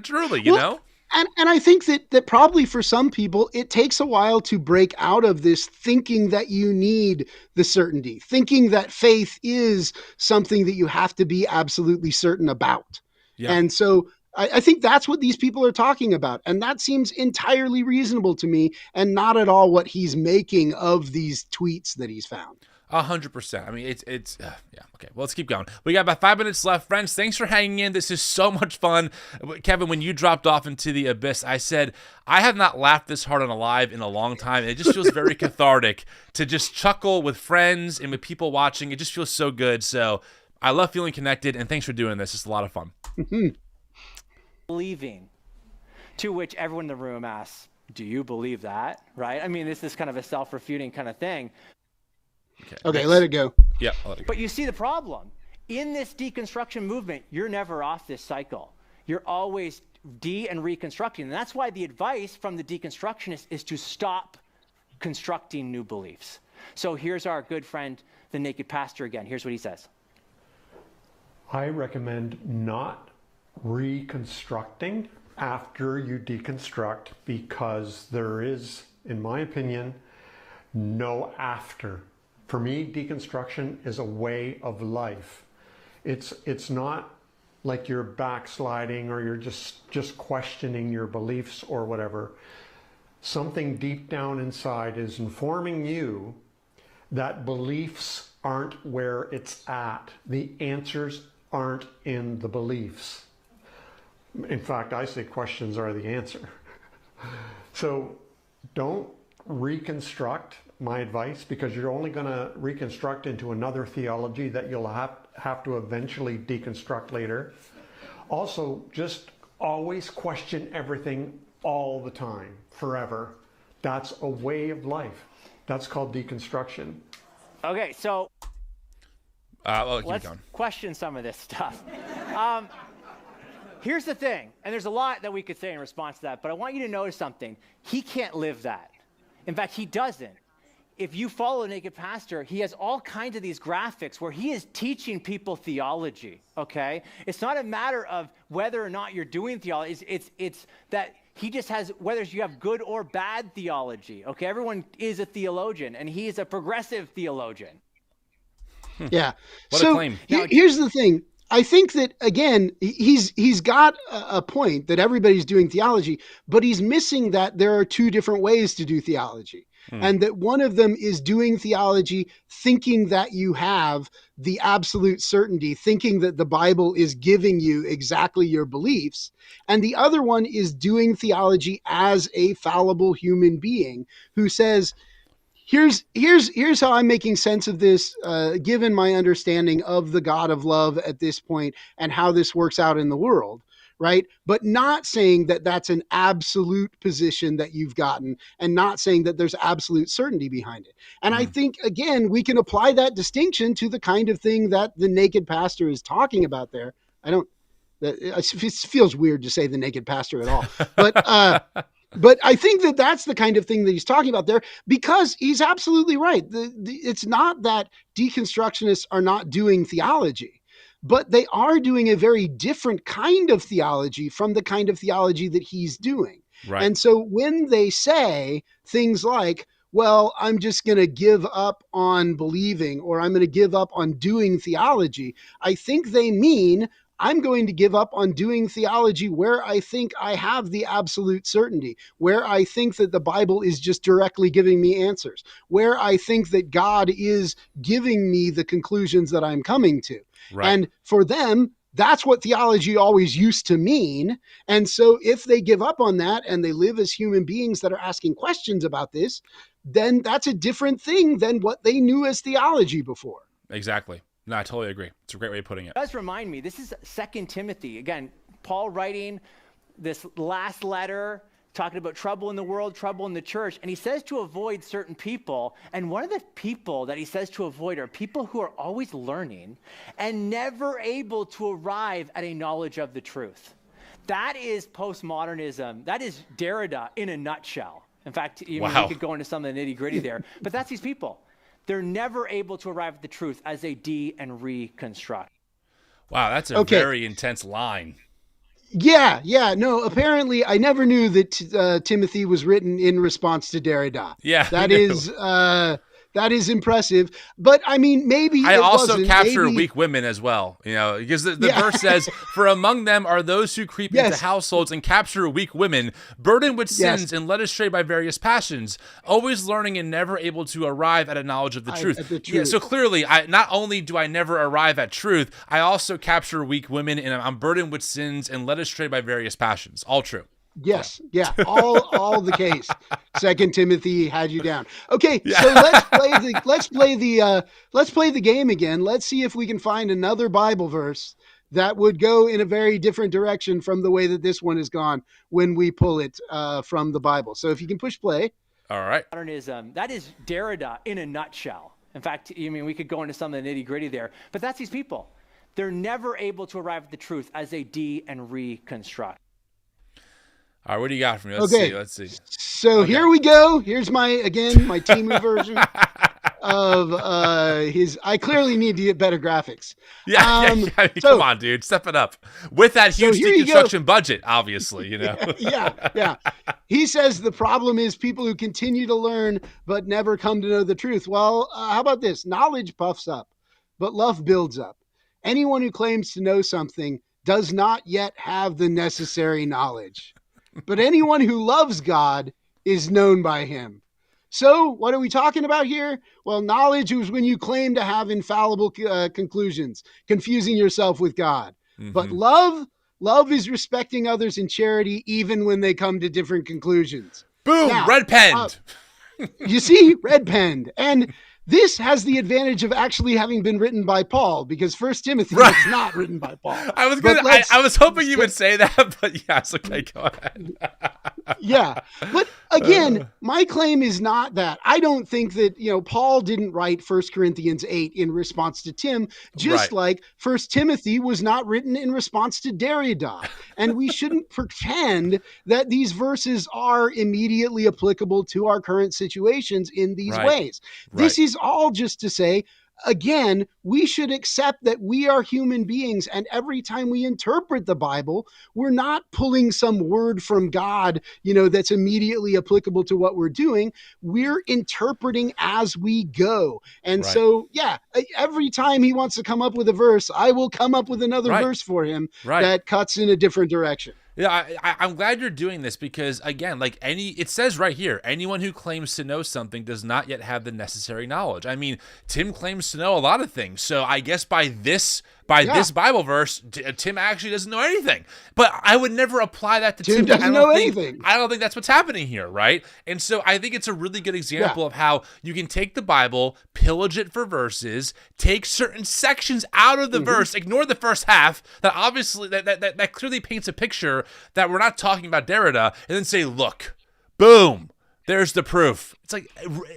Truly, you know? And I think that probably for some people, it takes a while to break out of this thinking that you need the certainty, thinking that faith is something that you have to be absolutely certain about. Yeah. And so I think that's what these people are talking about. And that seems entirely reasonable to me, and not at all what he's making of these tweets that he's found. 100%. I mean, it's yeah. Okay, well, let's keep going. We got about 5 minutes left. Friends, thanks for hanging in. This is so much fun. Kevin, when you dropped off into the abyss, I said, I have not laughed this hard on a live in a long time. It just feels very cathartic to just chuckle with friends and with people watching. It just feels so good. So I love feeling connected, and thanks for doing this. It's a lot of fun. Believing, to which everyone in the room asks, do you believe that? Right? I mean, this is kind of a self-refuting kind of thing. Okay, let it go. Yeah, I'll let it go. But you see the problem. in this deconstruction movement, you're never off this cycle. You're always and reconstructing. And that's why the advice from the deconstructionists is to stop constructing new beliefs. So here's our good friend, the naked pastor again. Here's what he says. I recommend not reconstructing after you deconstruct, because there is, in my opinion, no after. For me, deconstruction is a way of life. It's not like you're backsliding or you're just questioning your beliefs or whatever. Something deep down inside is informing you that beliefs aren't where it's at. The answers aren't in the beliefs. In fact, I say questions are the answer. So don't reconstruct, my advice, because you're only going to reconstruct into another theology that you'll have to eventually deconstruct later. Also, just always question everything all the time, forever. That's a way of life. That's called deconstruction. Okay, so let's going. question some of this stuff. Here's the thing, and there's a lot that we could say in response to that, but I want you to notice something. He can't live that. In fact, he doesn't. If you follow Naked Pastor, he has all kinds of these graphics where he is teaching people theology, okay? It's not a matter of whether or not you're doing theology. It's that he just has, whether you have good or bad theology, okay? Everyone is a theologian, and he is a progressive theologian. Yeah. What a claim. Here's the thing. I think that, again, he's got a point that everybody's doing theology, but he's missing that there are two different ways to do theology. And that one of them is doing theology thinking that you have the absolute certainty, thinking that the Bible is giving you exactly your beliefs. And the other one is doing theology as a fallible human being who says, here's how I'm making sense of this, given my understanding of the God of love at this point and how this works out in the world. Right. But not saying that that's an absolute position that you've gotten, and not saying that there's absolute certainty behind it. And I think, again, we can apply that distinction to the kind of thing that the Naked Pastor is talking about there. It feels weird to say the Naked Pastor at all, but I think that that's the kind of thing that he's talking about there, because he's absolutely right. It's not that deconstructionists are not doing theology, but they are doing a very different kind of theology from the kind of theology that he's doing. Right. And so when they say things like, well, I'm just going to give up on believing, or I'm going to give up on doing theology, I think they mean I'm going to give up on doing theology where I think I have the absolute certainty, where I think that the Bible is just directly giving me answers, where I think that God is giving me the conclusions that I'm coming to. Right. And for them, that's what theology always used to mean. And so if they give up on that and they live as human beings that are asking questions about this, then that's a different thing than what they knew as theology before. Exactly. No, I totally agree. It's a great way of putting it. It does remind me, this is 2 Timothy. Again, Paul writing this last letter, talking about trouble in the world, trouble in the church. And he says to avoid certain people. And one of the people that he says to avoid are people who are always learning and never able to arrive at a knowledge of the truth. That is postmodernism. That is Derrida in a nutshell. In fact, we could go into some of the nitty-gritty there. But that's these people. They're never able to arrive at the truth as they and reconstruct. Wow, that's a very intense line. Yeah. No, apparently I never knew that Timothy was written in response to Derrida. Yeah. That is impressive. But I mean, maybe I also capture weak women as well, because the verse says, for among them are those who creep into households and capture weak women, burdened with sins and led astray by various passions, always learning and never able to arrive at a knowledge of the truth. Yeah, so clearly, not only do I never arrive at truth, I also capture weak women, and I'm burdened with sins and led astray by various passions. All true. Yes. Yeah. All the case. 2 Timothy had you down. Okay. So let's play the game again. Let's see if we can find another Bible verse that would go in a very different direction from the way that this one has gone when we pull it from the Bible. So if you can push play. All right. Modernism. That is Derrida in a nutshell. In fact, we could go into some of the nitty-gritty there, but that's these people. they're never able to arrive at the truth as they and reconstruct. All right, what do you got for me? Let's see. So here we go. Here's my Timu version of his. I clearly need to get better graphics. Come on, dude, step it up with that huge deconstruction budget. Obviously, you know. Yeah. He says the problem is people who continue to learn but never come to know the truth. Well, how about this? Knowledge puffs up, but love builds up. Anyone who claims to know something does not yet have the necessary knowledge. But anyone who loves God is known by him. So what are we talking about here? Well, knowledge is when you claim to have infallible conclusions, confusing yourself with God. Mm-hmm. But love is respecting others in charity, even when they come to different conclusions. Boom, now, red penned. You see, red penned. And this has the advantage of actually having been written by Paul, because 1 Timothy is not written by Paul. I was hoping you would say that, but yes, okay, go ahead. Yeah, but again, my claim is not that. I don't think that, Paul didn't write 1 Corinthians 8 in response to Tim, just like 1 Timothy was not written in response to Derrida. And we shouldn't pretend that these verses are immediately applicable to our current situations in these ways. This is all just to say, again, we should accept that we are human beings, and every time we interpret the Bible, we're not pulling some word from God, that's immediately applicable to what we're doing. We're interpreting as we go. And so, every time he wants to come up with a verse, I will come up with another verse for him that cuts in a different direction. Yeah, I'm glad you're doing this because, again, it says right here, anyone who claims to know something does not yet have the necessary knowledge. I mean, Tim claims to know a lot of things. So I guess by this Bible verse, Tim actually doesn't know anything. But I would never apply that to Tim. Doesn't know anything. I don't think that's what's happening here, right? And so I think it's a really good example of how you can take the Bible, pillage it for verses, take certain sections out of the verse, ignore the first half that obviously that clearly paints a picture that we're not talking about Derrida, and then say, look, boom, there's the proof. It's like,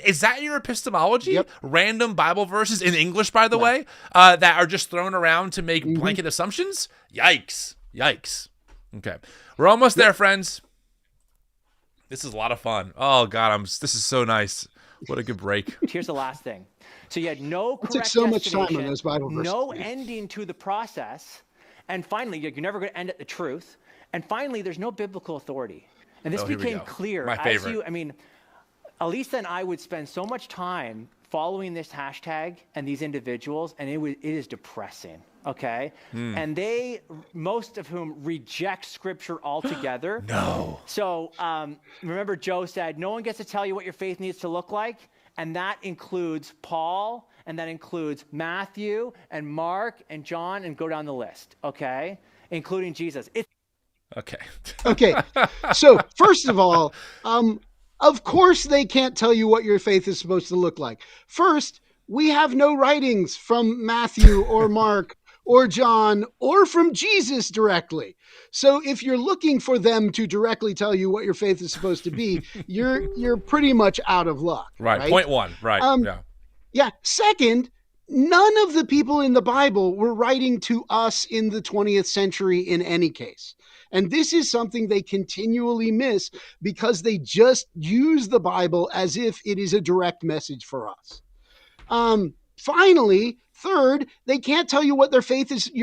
is that your epistemology? Yep. Random Bible verses in English, by the way, that are just thrown around to make blanket assumptions? Yikes. Okay. We're almost there, friends. This is a lot of fun. Oh, God, this is so nice. What a good break. Here's the last thing. So you had no correct took so much time on those Bible verses. No ending to the process. And finally, you're never going to end at the truth. And finally, there's no biblical authority. And this became clear. My favorite. Elisa and I would spend so much time following this hashtag and these individuals, and it is depressing, okay? And most of whom reject Scripture altogether. No. So remember Joe said, no one gets to tell you what your faith needs to look like, and that includes Paul, and that includes Matthew, and Mark, and John, and go down the list, okay? Including Jesus. Okay. So first of all, of course they can't tell you what your faith is supposed to look like. First, we have no writings from Matthew or Mark or John or from Jesus directly. So if you're looking for them to directly tell you what your faith is supposed to be, you're pretty much out of luck. Right. Point one. Right. Yeah. Second, none of the people in the Bible were writing to us in the 20th century in any case. And this is something they continually miss because they just use the Bible as if it is a direct message for us. Finally, third, they can't tell you what your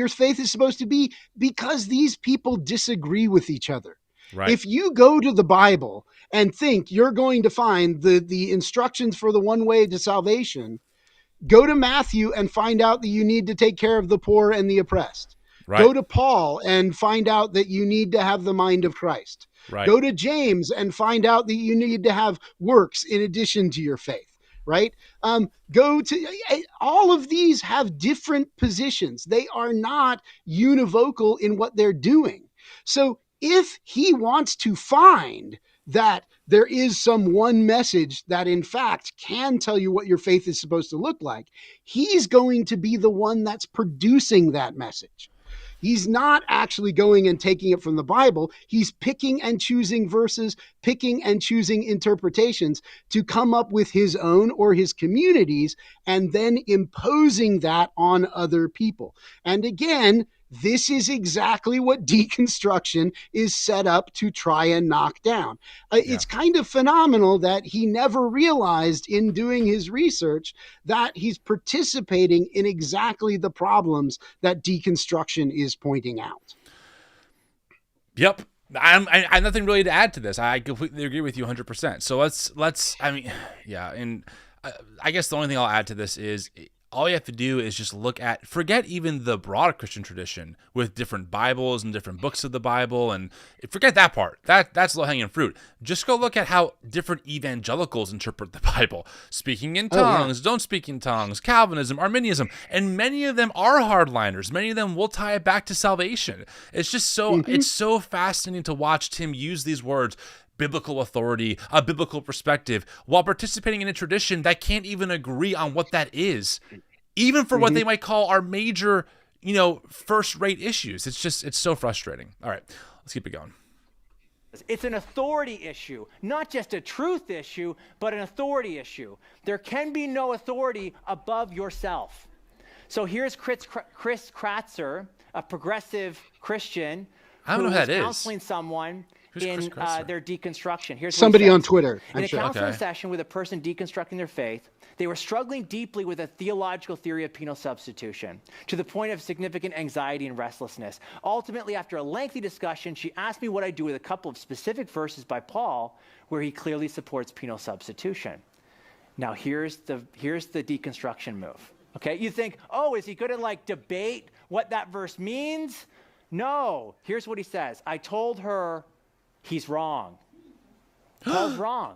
faith is supposed to be because these people disagree with each other. Right. If you go to the Bible and think you're going to find the instructions for the one way to salvation, go to Matthew and find out that you need to take care of the poor and the oppressed. Right. Go to Paul and find out that you need to have the mind of Christ. Right. Go to James and find out that you need to have works in addition to your faith. Right? Go to all of these have different positions. They are not univocal in what they're doing. So if he wants to find that there is some one message that in fact can tell you what your faith is supposed to look like, he's going to be the one that's producing that message. He's not actually going and taking it from the Bible. He's picking and choosing verses, picking and choosing interpretations to come up with his own or his communities, and then imposing that on other people. And again, this is exactly what deconstruction is set up to try and knock down. It's kind of phenomenal that he never realized in doing his research that he's participating in exactly the problems that deconstruction is pointing out. Yep. I have nothing really to add to this. I completely agree with you 100%. So let's, I mean, yeah. And I guess the only thing I'll add to this is, all you have to do is just look at, forget even the broad Christian tradition with different Bibles and different books of the Bible, and forget that part. That's low-hanging fruit. Just go look at how different evangelicals interpret the Bible. Speaking in tongues, don't speak in tongues, Calvinism, Arminianism, and many of them are hardliners. Many of them will tie it back to salvation. It's just so, it's so fascinating to watch Tim use these words, biblical authority, a biblical perspective, while participating in a tradition that can't even agree on what that is, even for what they might call our major, first-rate issues. It's so frustrating. All right, let's keep it going. It's an authority issue, not just a truth issue, but an authority issue. There can be no authority above yourself. So here's Chris Kratzer, a progressive Christian, I don't know who that is. Counseling someone in their deconstruction. Here's somebody on Twitter. In a counseling session with a person deconstructing their faith, they were struggling deeply with a theological theory of penal substitution to the point of significant anxiety and restlessness. Ultimately, after a lengthy discussion, she asked me what I do with a couple of specific verses by Paul where he clearly supports penal substitution. Now, here's the deconstruction move. Okay, you think, oh, is he going to debate what that verse means? No. Here's what he says. I told her he's wrong. Paul's wrong.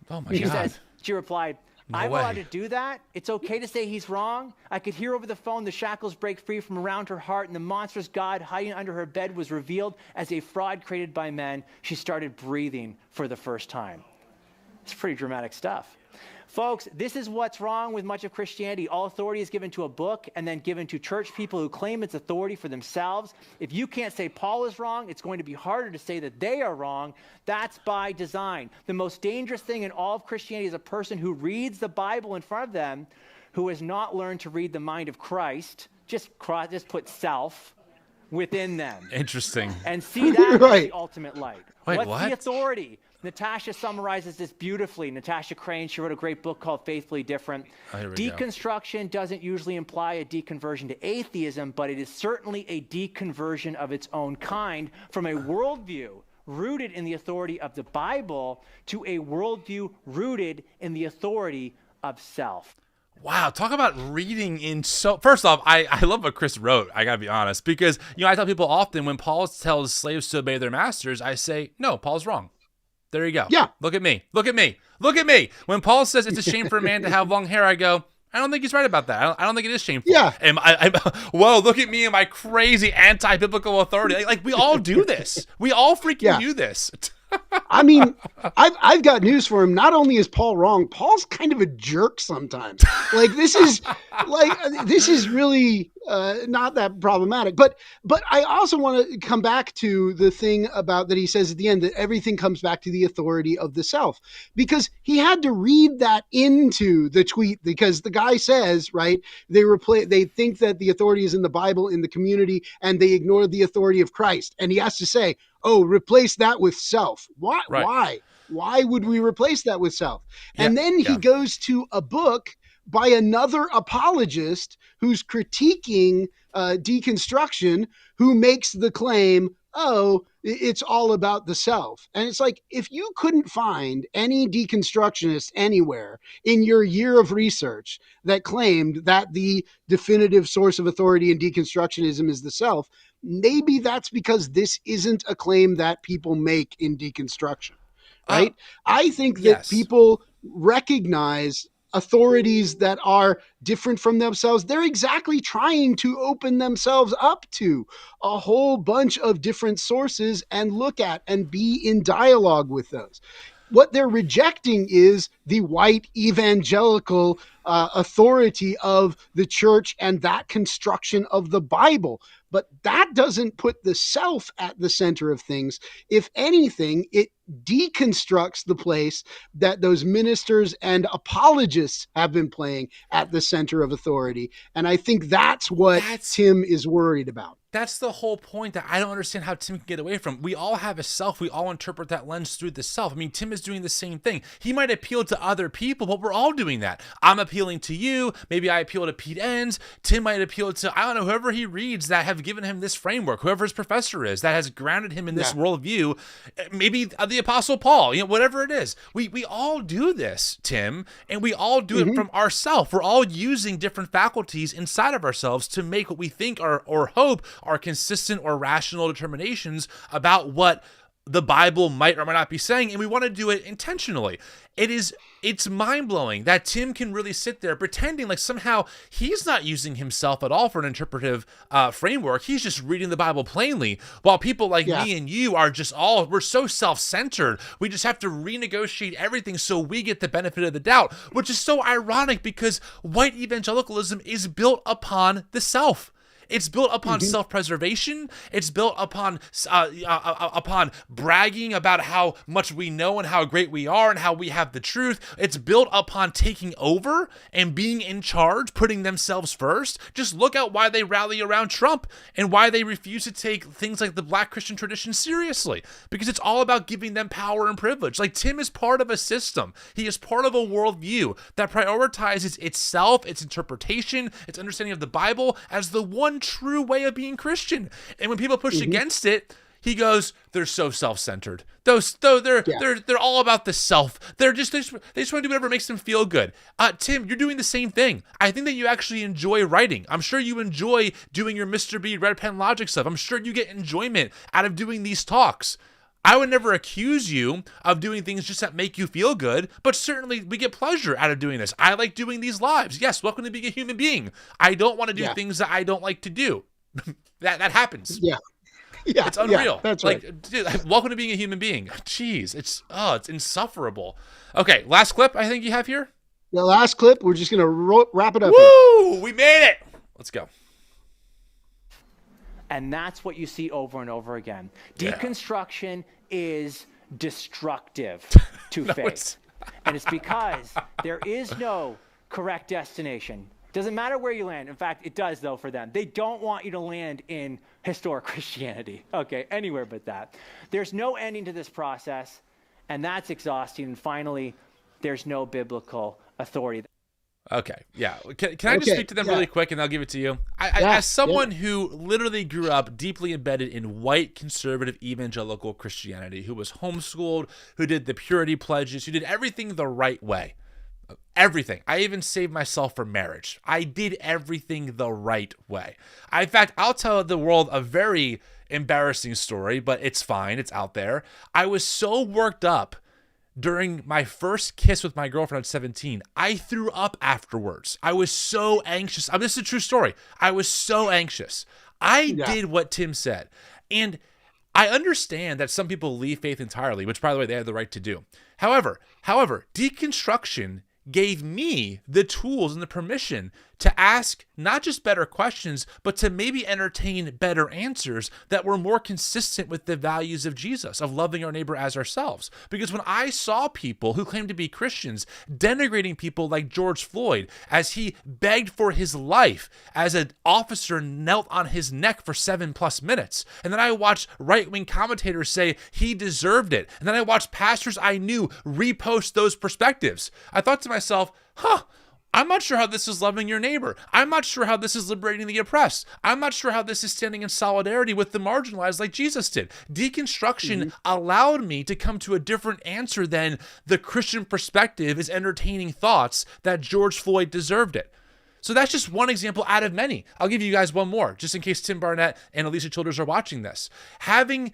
Oh my God. She replied, I'm allowed to do that? It's okay to say he's wrong? I could hear over the phone the shackles break free from around her heart, and the monstrous God hiding under her bed was revealed as a fraud created by men. She started breathing for the first time. It's pretty dramatic stuff. Folks, this is what's wrong with much of Christianity. All authority is given to a book and then given to church people who claim its authority for themselves. If you can't say Paul is wrong, it's going to be harder to say that they are wrong. That's by design. The most dangerous thing in all of Christianity is a person who reads the Bible in front of them who has not learned to read the mind of Christ. Just put self within them. Interesting. And see that as the ultimate light. Wait, What's what? the authority? Natasha summarizes this beautifully. Natasha Crane, she wrote a great book called Faithfully Different. Deconstruction doesn't usually imply a deconversion to atheism, but it is certainly a deconversion of its own kind from a worldview rooted in the authority of the Bible to a worldview rooted in the authority of self. Wow, talk about reading in so... First off, I love what Chris wrote, I gotta be honest, because, I tell people often when Paul tells slaves to obey their masters, I say, no, Paul's wrong. There you go. Yeah. Look at me. Look at me. Look at me. When Paul says it's a shame for a man to have long hair, I go, I don't think he's right about that. I don't think it is shameful. Yeah. And whoa, look at me and my crazy anti-biblical authority. We all do this. We all freaking do this. I mean, I've got news for him. Not only is Paul wrong, Paul's kind of a jerk sometimes. This is really not that problematic. But I also want to come back to the thing about that he says at the end, that everything comes back to the authority of the self, because he had to read that into the tweet, because the guy says, right, they think that the authority is in the Bible, in the community, and they ignore the authority of Christ. And he has to say, oh, replace that with self. Why? Right. Why would we replace that with self? And then he goes to a book by another apologist who's critiquing deconstruction, who makes the claim, oh, it's all about the self. And it's like, if you couldn't find any deconstructionist anywhere in your year of research that claimed that the definitive source of authority in deconstructionism is the self, maybe that's because this isn't a claim that people make in deconstruction, right? I think that people recognize authorities that are different from themselves. They're exactly trying to open themselves up to a whole bunch of different sources and look at and be in dialogue with those. What they're rejecting is the white evangelical authority of the church and that construction of the Bible. but that doesn't put the self at the center of things. If anything, it deconstructs the place that those ministers and apologists have been playing at the center of authority. And I think that's what Tim is worried about. That's the whole point that I don't understand how Tim can get away from. We all have a self. We all interpret that lens through the self. I mean, Tim is doing the same thing. He might appeal to other people, but we're all doing that. I'm appealing to you. Maybe I appeal to Pete Enns. Tim might appeal to, I don't know, whoever he reads that have given him this framework, whoever his professor is that has grounded him in this worldview. Maybe the Apostle Paul, whatever it is. We all do this, Tim, and we all do it from ourself. We're all using different faculties inside of ourselves to make what we think are, or hope are consistent or rational determinations about what the Bible might or might not be saying, and we want to do it intentionally. It's mind-blowing that Tim can really sit there pretending like somehow he's not using himself at all for an interpretive framework. He's just reading the Bible plainly, while people like me and you are just we're so self-centered. We just have to renegotiate everything so we get the benefit of the doubt, which is so ironic because white evangelicalism is built upon the self. It's built upon self-preservation. It's built upon bragging about how much we know and how great we are and how we have the truth. It's built upon taking over and being in charge, putting themselves first. Just look at why they rally around Trump and why they refuse to take things like the Black Christian tradition seriously, because it's all about giving them power and privilege. Like, Tim is part of a system. He is part of a worldview that prioritizes itself, its interpretation, its understanding of the Bible as the one true way of being Christian. And when people push against it, he goes, they're so self-centered. They're all about the self. They just want to do whatever makes them feel good. Tim, you're doing the same thing. I think that you actually enjoy writing. I'm sure you enjoy doing your Mr. B Red Pen Logic stuff. I'm sure you get enjoyment out of doing these talks. I would never accuse you of doing things just that make you feel good, but certainly we get pleasure out of doing this. I like doing these lives. Yes, welcome to being a human being. I don't want to do things that I don't like to do. that happens. Yeah, it's unreal. Yeah, that's right. Dude, welcome to being a human being. Jeez, it's insufferable. Okay, last clip I think you have here. The last clip. We're just gonna wrap it up. Woo! We made it. Let's go. And that's what you see over and over again. Deconstruction is destructive to faith. And it's because there is no correct destination. Doesn't matter where you land. In fact, it does, though, for them. They don't want you to land in historic Christianity. Okay, anywhere but that. There's no ending to this process, and that's exhausting. And finally, there's no biblical authority. Okay, yeah. Can I just speak to them really quick, and I'll give it to you? As someone who literally grew up deeply embedded in white conservative evangelical Christianity, who was homeschooled, who did the purity pledges, who did everything the right way. Everything. I even saved myself for marriage. I did everything the right way. In fact, I'll tell the world a very embarrassing story, but it's fine. It's out there. I was so worked up during my first kiss with my girlfriend at 17, I threw up afterwards. I was so anxious. This is a true story. I was so anxious. I did what Tim said. And I understand that some people leave faith entirely, which, by the way, they have the right to do. However, deconstruction gave me the tools and the permission to ask not just better questions, but to maybe entertain better answers that were more consistent with the values of Jesus, of loving our neighbor as ourselves. Because when I saw people who claimed to be Christians denigrating people like George Floyd as he begged for his life, as an officer knelt on his neck for 7+ minutes, and then I watched right-wing commentators say he deserved it, and then I watched pastors I knew repost those perspectives, I thought to myself, I'm not sure how this is loving your neighbor. I'm not sure how this is liberating the oppressed. I'm not sure how this is standing in solidarity with the marginalized like Jesus did. Deconstruction allowed me to come to a different answer than the Christian perspective is entertaining thoughts that George Floyd deserved it. So that's just one example out of many. I'll give you guys one more, just in case Tim Barnett and Alicia Childers are watching this. Having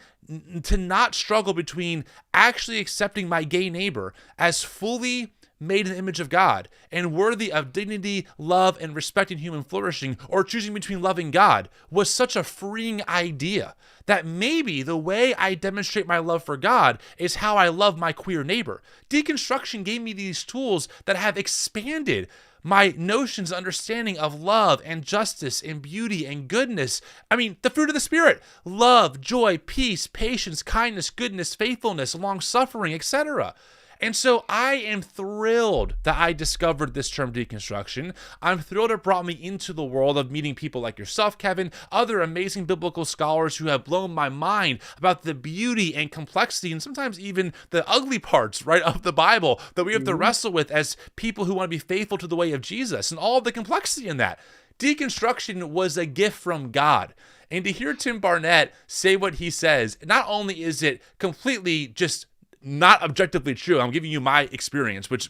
to not struggle between actually accepting my gay neighbor as fully made in the image of God and worthy of dignity, love, and respect and human flourishing, or choosing between loving God, was such a freeing idea that maybe the way I demonstrate my love for God is how I love my queer neighbor. Deconstruction gave me these tools that have expanded my notions, understanding of love and justice and beauty and goodness. I mean, the fruit of the Spirit: love, joy, peace, patience, kindness, goodness, faithfulness, long-suffering, etc. And so I am thrilled that I discovered this term deconstruction. I'm thrilled it brought me into the world of meeting people like yourself, Kevin, other amazing biblical scholars who have blown my mind about the beauty and complexity and sometimes even the ugly parts, right, of the Bible that we have to wrestle with as people who want to be faithful to the way of Jesus and all the complexity in that. Deconstruction was a gift from God. And to hear Tim Barnett say what he says, not only is it completely just not objectively true. I'm giving you my experience, which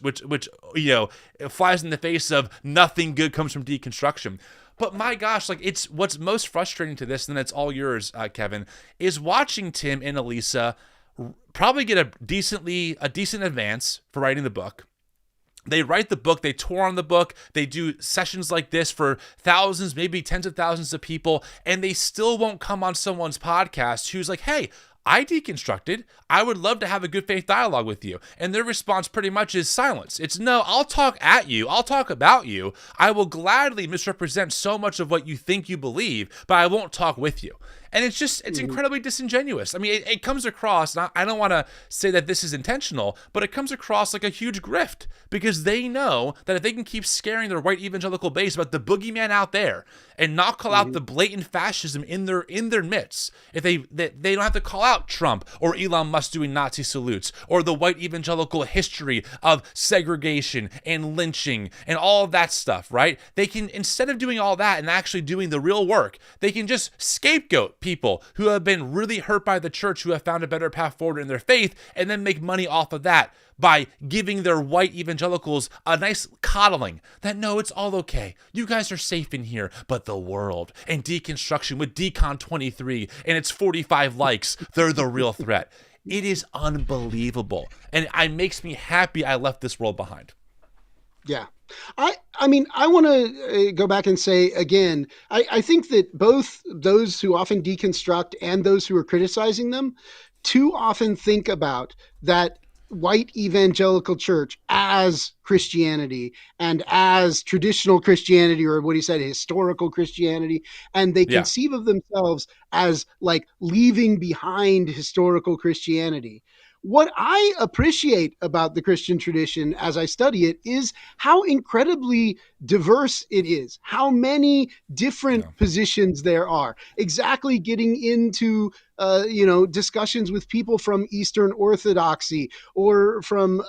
flies in the face of nothing good comes from deconstruction. But my gosh, like, it's what's most frustrating to this, and then it's all yours, Kevin, is watching Tim and Elisa probably get a decent advance for writing the book. They write the book, they tour on the book, they do sessions like this for thousands, maybe tens of thousands of people, and they still won't come on someone's podcast who's like, hey, I deconstructed. I would love to have a good faith dialogue with you. And their response pretty much is silence. It's no, I'll talk at you. I'll talk about you. I will gladly misrepresent so much of what you think you believe, but I won't talk with you. And it's incredibly disingenuous. I mean, it comes across, and I don't want to say that this is intentional, but it comes across like a huge grift because they know that if they can keep scaring their white evangelical base about the boogeyman out there and not call out the blatant fascism in their midst, if they don't have to call out Trump or Elon Musk doing Nazi salutes or the white evangelical history of segregation and lynching and all of that stuff, right? They can, instead of doing all that and actually doing the real work, they can just scapegoat people who have been really hurt by the church, who have found a better path forward in their faith, and then make money off of that by giving their white evangelicals a nice coddling that, no, it's all okay. You guys are safe in here, but the world and deconstruction with Decon 23 and its 45 likes, they're the real threat. It is unbelievable. And it makes me happy I left this world behind. Yeah. I mean, I want to go back and say again, I think that both those who often deconstruct and those who are criticizing them too often think about that white evangelical church as Christianity and as traditional Christianity, or what he said, historical Christianity. And they conceive of themselves as like leaving behind historical Christianity. What I appreciate about the Christian tradition as I study it is how incredibly diverse it is, how many different positions there are, exactly getting into discussions with people from Eastern Orthodoxy or from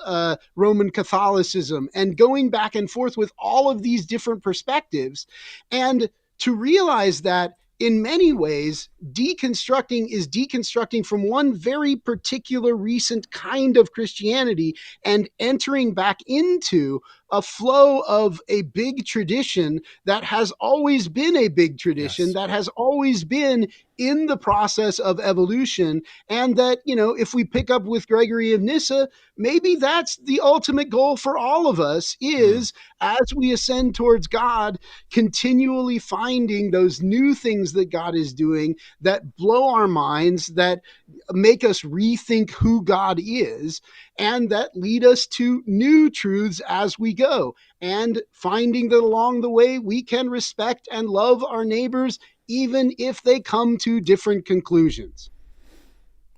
Roman Catholicism, and going back and forth with all of these different perspectives. And to realize that in many ways, deconstructing is deconstructing from one very particular recent kind of Christianity and entering back into a flow of a big tradition that has always been a big tradition, that has always been in the process of evolution. And that, if we pick up with Gregory of Nyssa, maybe that's the ultimate goal for all of us is, as we ascend towards God, continually finding those new things that God is doing that blow our minds, that make us rethink who God is, and that lead us to new truths as we go, and finding that along the way we can respect and love our neighbors even if they come to different conclusions.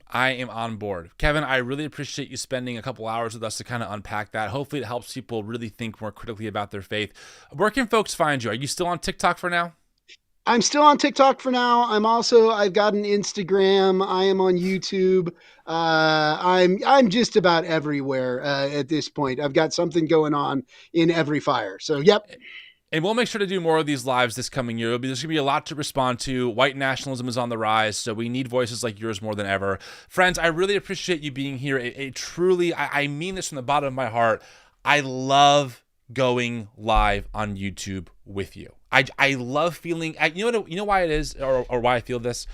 I am on board. Kevin, I really appreciate you spending a couple hours with us to kind of unpack that. Hopefully it helps people really think more critically about their faith. Where can folks find you? Are you still on TikTok for now? I'm still on TikTok for now. I've got an Instagram. I am on YouTube. I'm just about everywhere at this point. I've got something going on in every fire. So, yep. And we'll make sure to do more of these lives this coming year. There's going to be a lot to respond to. White nationalism is on the rise, so we need voices like yours more than ever. Friends, I really appreciate you being here. It truly, I mean this from the bottom of my heart. I love going live on YouTube with you. I love feeling, you know why it is, or why I feel this?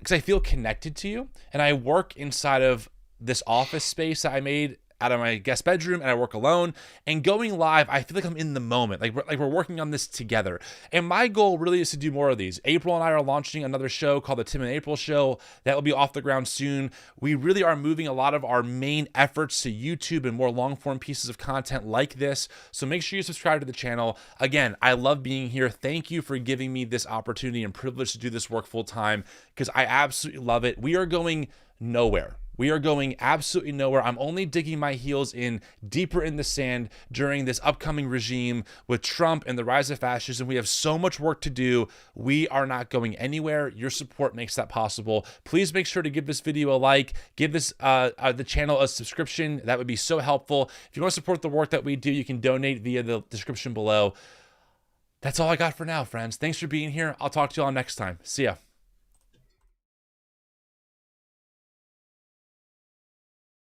Because I feel connected to you, and I work inside of this office space that I made out of my guest bedroom and I work alone. And going live, I feel like I'm in the moment, like we're working on this together. And my goal really is to do more of these. April and I are launching another show called the Tim and April Show. That will be off the ground soon. We really are moving a lot of our main efforts to YouTube and more long-form pieces of content like this. So make sure you subscribe to the channel. Again, I love being here. Thank you for giving me this opportunity and privilege to do this work full time, because I absolutely love it. We are going nowhere. We are going absolutely nowhere. I'm only digging my heels in deeper in the sand during this upcoming regime with Trump and the rise of fascism. We have so much work to do. We are not going anywhere. Your support makes that possible. Please make sure to give this video a like, give this the channel a subscription. That would be so helpful. If you want to support the work that we do, you can donate via the description below. That's all I got for now, friends. Thanks for being here. I'll talk to you all next time. See ya.